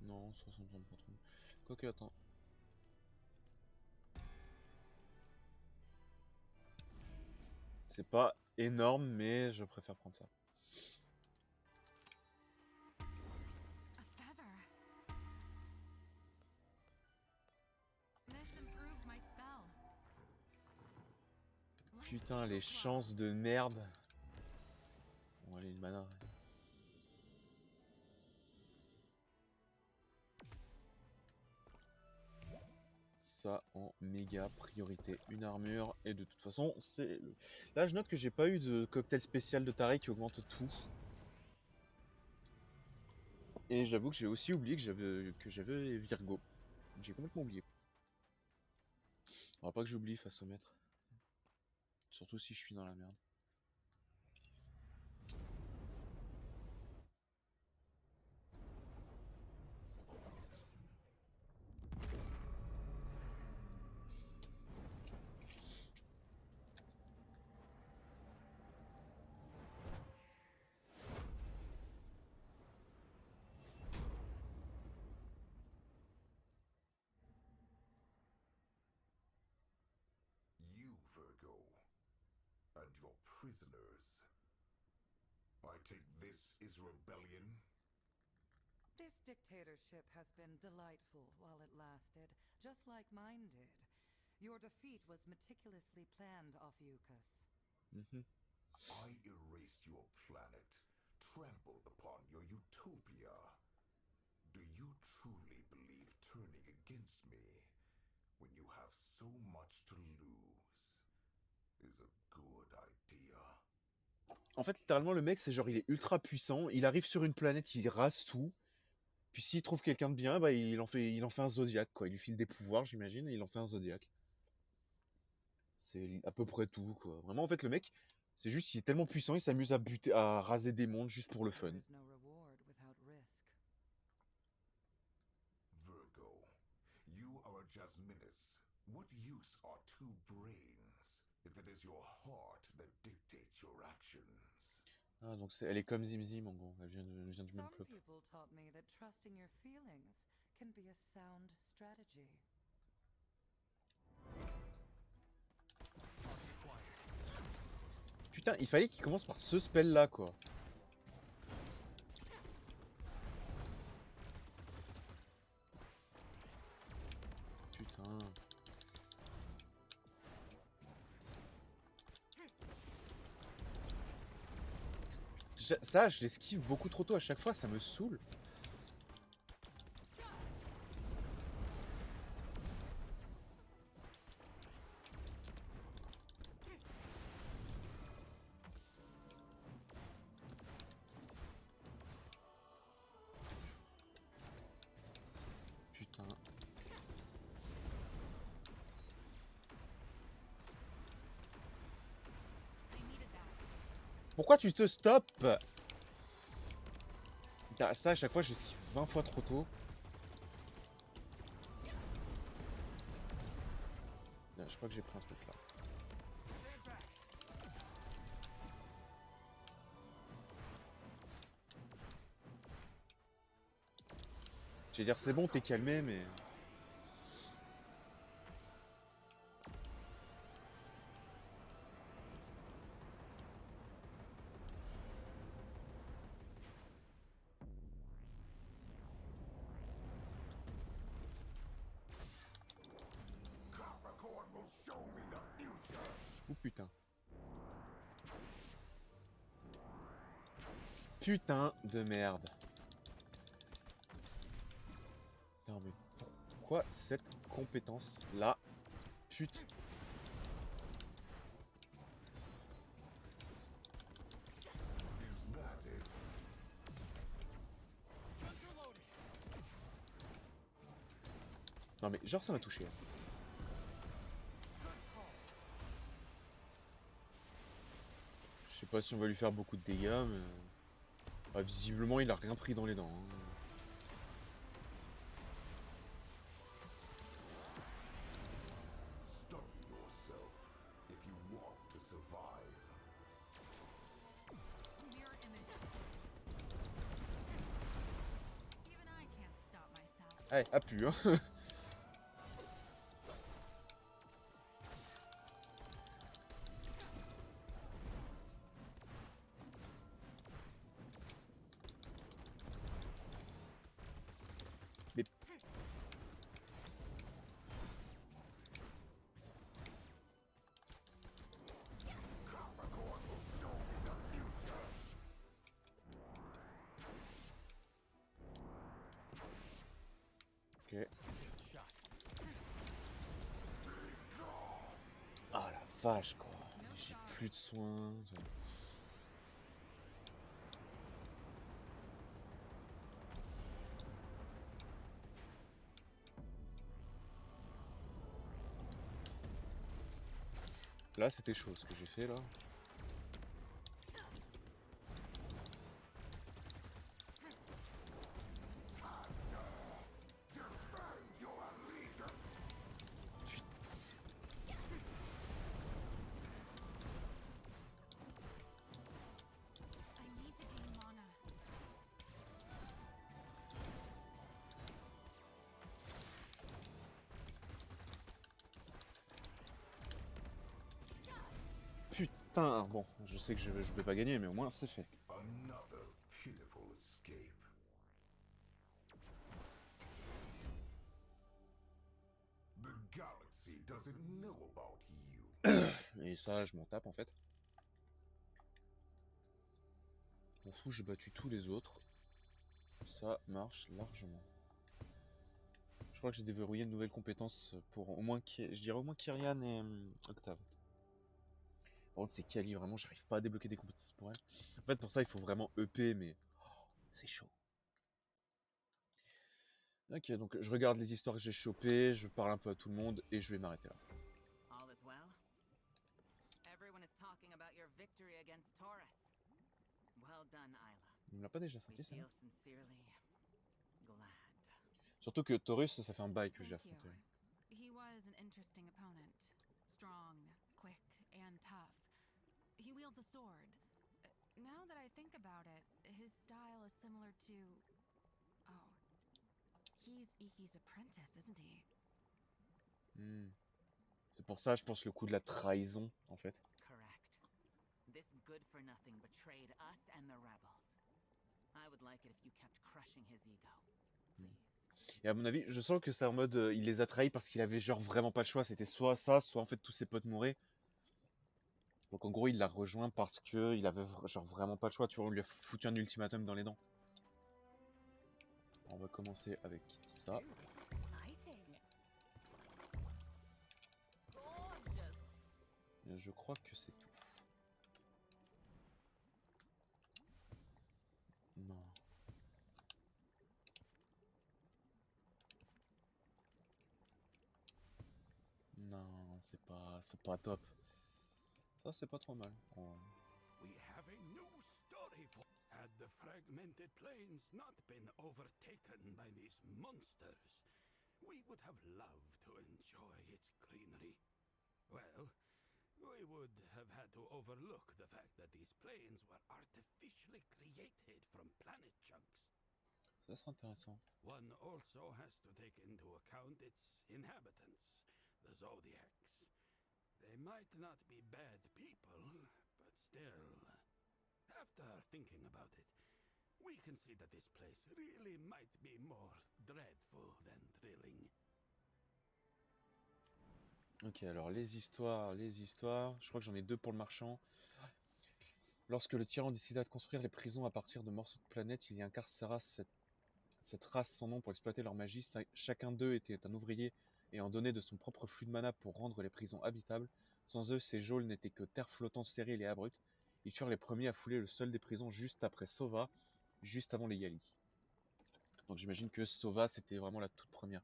Non, ça me semble pas trop. Quoique, attends. C'est pas énorme, mais je préfère prendre ça. A feather. This improved my spell. Putain, les chances de merde. Bon, allez, une mana. Ça en méga priorité. Une armure. Et de toute façon, c'est... Là, je note que j'ai pas eu de cocktail spécial de taré qui augmente tout. Et j'avoue que j'ai aussi oublié que j'avais Virgo. J'ai complètement oublié. Faudra pas que j'oublie face au maître. Surtout si je suis dans la merde. You, Virgo, and your prisoners. I take this is rebellion? This dictatorship has been delightful while it lasted, just like mine did. Your defeat was meticulously planned, Ophiuchus. I erased your planet, trampled upon your utopia. Do you truly believe turning against me, when you have so much to lose, is a good idea? En fait, littéralement, le mec, c'est genre, il est ultra puissant. Il arrive sur une planète, il rase tout. Puis s'il trouve quelqu'un de bien, bah, il en fait un zodiaque, quoi. Il lui file des pouvoirs, j'imagine, et il en fait un zodiaque. C'est à peu près tout, quoi. Vraiment, en fait, le mec, c'est juste, il est tellement puissant, il s'amuse à buter, à raser des mondes juste pour le fun. There is no reward without risk. Virgo, you are a Jasminus. What use are two brains if it is your heart that dictates your actions? Ah, donc elle est comme Zim en gros. Elle vient du même Some club. people taught me that trusting your feelings can be a sound strategy. Putain, il fallait qu'il commence par ce spell là, quoi. Putain. Ça, je l'esquive beaucoup trop tôt à chaque fois, ça me saoule. Putain. Pourquoi tu te stops? Ça, à chaque fois, j'esquive 20 fois trop tôt. Je crois que j'ai pris un truc là. J'allais dire, c'est bon, t'es calmé, mais... Capricorn will show me the future! Oh putain. Putain de merde. Non mais pourquoi cette compétence là? Putain. Is that it? Non mais genre ça m'a touché. Je sais pas si on va lui faire beaucoup de dégâts, mais... Ah, visiblement il a rien pris dans les dents. Hein. Study yourself if you want to survive. Mirror image. Even I can't stop myself. Allez, appuie hein. Mais... vache, quoi. J'ai plus de soins. Là, c'était chaud ce que j'ai fait là. I need to gain mana. Putain, bon, je sais que je vais pas gagner, mais au moins c'est fait. Another pitiful escape. The galaxy doesn't know about you. Et ça, je m'en tape en fait. M'en fous, j'ai battu tous les autres. Ça marche largement. Je crois que j'ai déverrouillé une nouvelle compétence pour au moins, je dirais au moins Kyrian et Octave. Par contre, c'est Kali, vraiment, j'arrive pas à débloquer des compétences pour elle. En fait, pour ça, il faut vraiment EP, mais c'est chaud. Ok, donc je regarde les histoires que j'ai chopées, je parle un peu à tout le monde et je vais m'arrêter là. All is well? Everyone is talking about your victory against Taurus. Well done, Isla. Il me l'a pas déjà We sorti ça? feel sincerely glad. Surtout que Taurus, ça fait un bail que je l'ai Thank you. affronté. He was an interesting opponent. Strong, quick, and tough. He wields a sword. Now that I think about it, his style is similar to... Oh. He's Iki's apprentice, isn't he? Hmm. C'est pour ça, je pense, le coup de la trahison, en fait. Correct. This good-for-nothing betrayed us and the rebels. I would like it if you kept crushing his ego. Please. Et à mon avis, je sens que c'est en mode, il les a trahis parce qu'il avait genre vraiment pas le choix. C'était soit ça, soit en fait tous ses potes mouraient. Donc en gros, il l'a rejoint parce que il avait genre vraiment pas le choix. Tu vois, on lui a foutu un ultimatum dans les dents. On va commencer avec ça. Exciting. Gorgeous. Et je crois que c'est tout. Non. Non, c'est pas top. Ça, c'est pas trop mal. Oh. We have a new story for. Had the fragmented plains not been overtaken by these monsters, we would have loved to enjoy its greenery. Well, we would have had to overlook the fact that these plains were artificially created from planet chunks. Ça, c'est intéressant. One also has to take into account its inhabitants, the Zodiacs. They might not be bad people, but still, after thinking about it, we can see that this place really might be more dreadful than thrilling. Ok, alors les histoires. Je crois que j'en ai deux pour le marchand. Lorsque le tyran décida de construire les prisons à partir de morceaux de planètes, il y incarcéra cette race sans nom pour exploiter leur magie. Chacun d'eux était un ouvrier et en donnait de son propre flux de mana pour rendre les prisons habitables. Sans eux, ces geôles n'étaient que terre flottante stérile et abrupte. Ils furent les premiers à fouler le sol des prisons juste après Sova, juste avant les Yali. Donc j'imagine que Sova, c'était vraiment la toute première.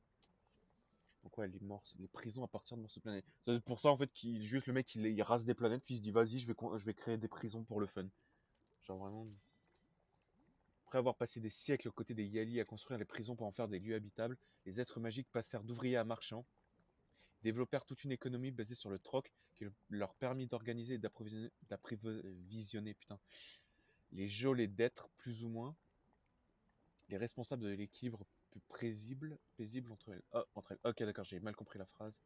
Donc ouais, les prisons à partir de morceaux de planète. C'est pour ça en fait juste le mec il rase des planètes puis il se dit vas-y je vais créer des prisons pour le fun. Genre vraiment. Après avoir passé des siècles aux côtés des Yali à construire les prisons pour en faire des lieux habitables, les êtres magiques passèrent d'ouvriers à marchands, développèrent toute une économie basée sur le troc qui leur permit d'organiser et d'approvisionner les geôles d'êtres plus ou moins les responsables de l'équilibre plus paisible entre elles. Oh, entre elles. Ok, d'accord, j'ai mal compris la phrase.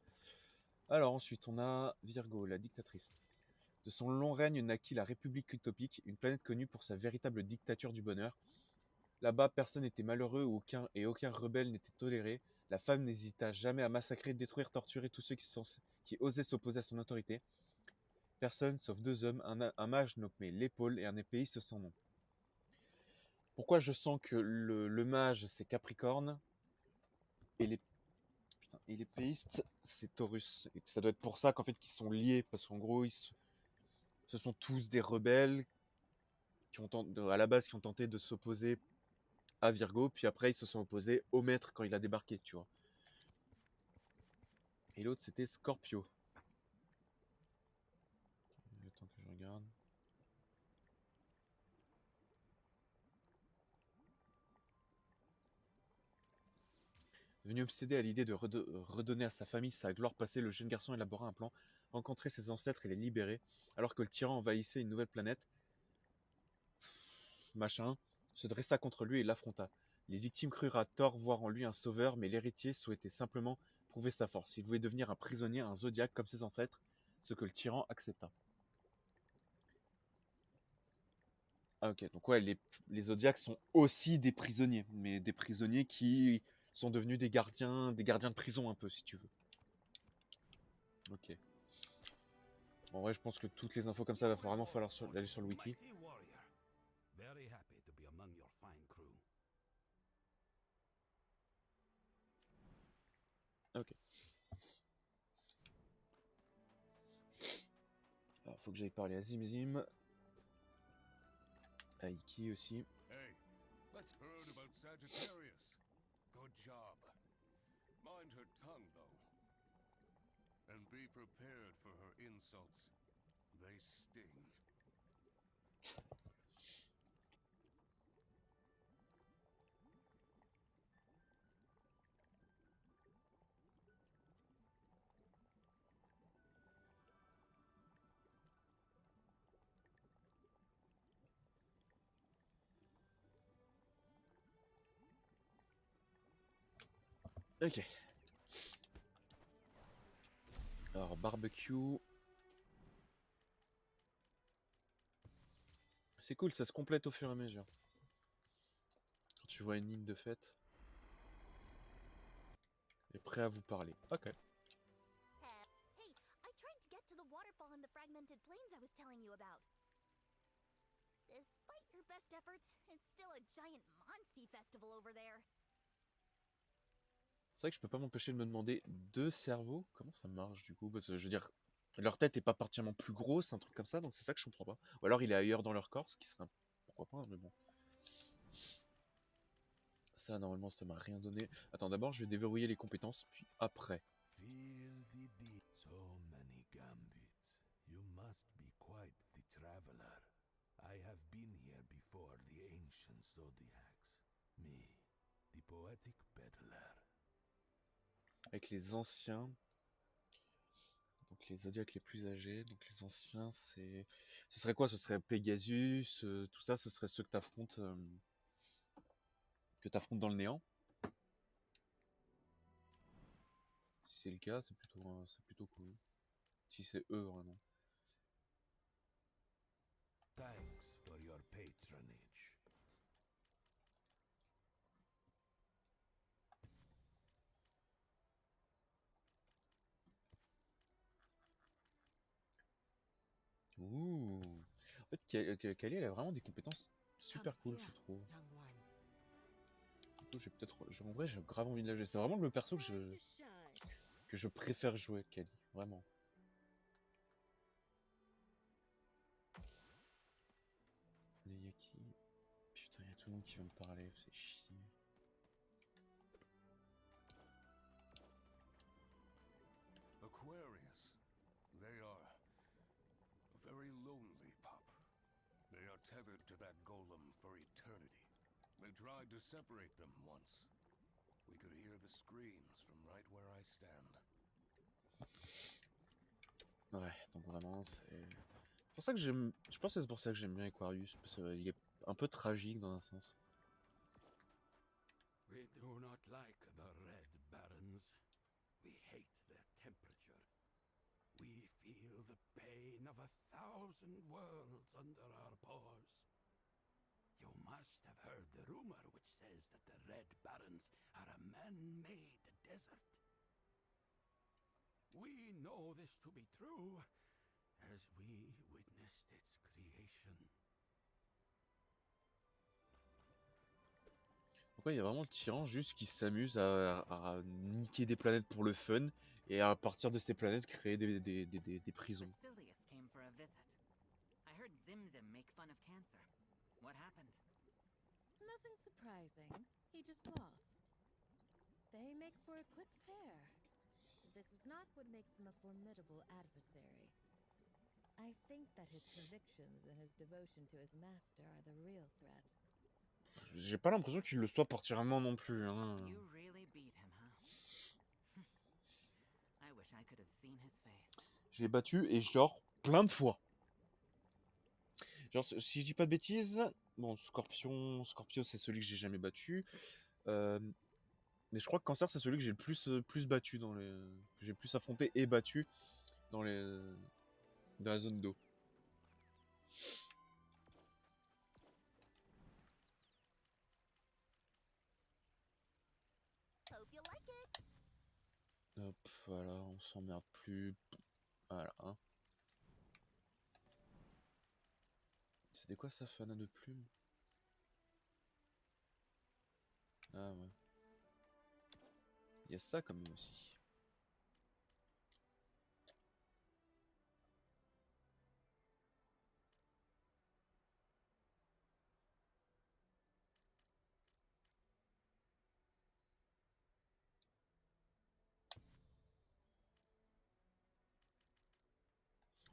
Alors ensuite, on a Virgo, la dictatrice. De son long règne naquit la République utopique, une planète connue pour sa véritable dictature du bonheur. Là-bas, personne n'était malheureux et aucun rebelle n'était toléré. La femme n'hésita jamais à massacrer, détruire, torturer tous ceux qui osaient s'opposer à son autorité. Personne, sauf deux hommes, un mage nommé l'épaule et un épéiste sans nom. Pourquoi je sens que le mage c'est Capricorne et Et l'épéiste, c'est Taurus. Et que ça doit être pour ça qu'en fait qu'ils sont liés, parce qu'en gros, ce sont tous des rebelles qui ont à la base qui ont tenté de s'opposer à Virgo, puis après ils se sont opposés au maître quand il a débarqué, tu vois. Et l'autre c'était Scorpio. Le temps que je regarde. Devenu obsédé à l'idée de redonner à sa famille sa gloire passée, le jeune garçon élabora un plan, rencontrer ses ancêtres et les libérer, alors que le tyran envahissait une nouvelle planète. Machin se dressa contre lui et l'affronta. Les victimes crurent à tort voir en lui un sauveur, mais l'héritier souhaitait simplement prouver sa force. Il voulait devenir un prisonnier, un zodiaque comme ses ancêtres, ce que le tyran accepta. Ah ok, donc ouais, les zodiaques sont aussi des prisonniers, mais des prisonniers qui sont devenus des gardiens de prison un peu, si tu veux. Ok. En vrai, je pense que toutes les infos comme ça, va vraiment falloir aller sur le wiki. Mighty warrior. Very happy to be among your fine crew. Ok. Alors, faut que j'aille parler à Zimzim. À Iki aussi. Hey, let's heard about Sagittarius. Good job. Mind her tongue, though. And be prepared for her insults. They sting. Ok. Alors, barbecue. C'est cool, ça se complète au fur et à mesure. Quand tu vois une ligne de fête. Et prêt à vous parler. Ok. Hey, I tried to get to the waterfall in the fragmented plains I was telling you about. Despite your best efforts, it's still a giant monsty festival over there. C'est vrai que je peux pas m'empêcher de me demander, deux cerveaux, comment ça marche du coup? Parce que je veux dire, leur tête est pas particulièrement plus grosse, un truc comme ça, donc c'est ça que je comprends pas. Ou alors il est ailleurs dans leur corps, ce qui serait pourquoi pas, mais bon. Ça, normalement, ça m'a rien donné. Attends, d'abord, je vais déverrouiller les compétences, puis après. Feel the deep. So many gambits. You must be quite the traveler. I have been here before the ancient zodiacs. Me, the poetic peddler. Avec les anciens. Donc les zodiacs les plus âgés. Donc les anciens, c'est. Ce serait quoi? Ce serait Pegasus, tout ça, ce serait ceux que t'affrontes. Que t'affrontes dans le néant. Si c'est le cas, c'est plutôt cool. Si c'est eux, vraiment. Thanks for your patronage. Ouh. En fait, Kali, elle a vraiment des compétences super cool, je trouve. Du coup, en vrai, j'ai grave envie de la jouer. C'est vraiment le perso que je préfère jouer, Kali. Vraiment. Neyaki. Putain, il y a tout le monde qui veut me parler, c'est chier. Aquarius. They are a very lonely pup. They are tethered to that golem for eternity. They tried to separate them once. We could hear the screams from right where I stand. Ouais, donc vraiment, c'est pour ça que j'aime. Je pense que c'est pour ça que j'aime bien Aquarius, parce qu'il est un peu tragique dans un sens. We do not like the Red Barons. We hate their temperature. We feel the pain of 1,000 worlds under our paws. You must have heard the rumor which says that the Red Barons are a man-made desert. We know this to be true, as we witnessed its creation. Donc ouais, il y a vraiment le tyran juste qui s'amuse à niquer des planètes pour le fun et à partir de ces planètes créer des prisons. Basilius came for a visit. I heard Zimzim make fun of cancer. What happened? Nothing surprising. He just lost. They make for a quick pair. This is not what makes him a formidable adversary. I think that his convictions and his devotion to his master are the real threat. J'ai pas l'impression qu'il le soit particulièrement non plus. Hein. You really beat him, huh? I wish I could have seen his face. Je l'ai battu et genre plein de fois. Genre, si je dis pas de bêtises, bon, Scorpio c'est celui que j'ai jamais battu. Mais je crois que Cancer c'est celui que j'ai le plus battu dans les, que j'ai le plus affronté et battu dans la zone d'eau. Hope you like it. Hop, voilà, on s'emmerde plus. Voilà. Hein. C'était quoi ça, Fana de plume? Ah ouais. Il y a ça quand même aussi.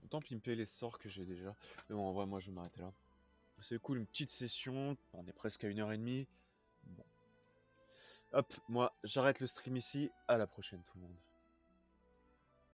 Autant pimper les sorts que j'ai déjà. Mais bon, en vrai, moi je vais m'arrêter là. C'est cool, une petite session. On est presque à 1h30. Bon. Hop, moi j'arrête le stream ici. À la prochaine tout le monde.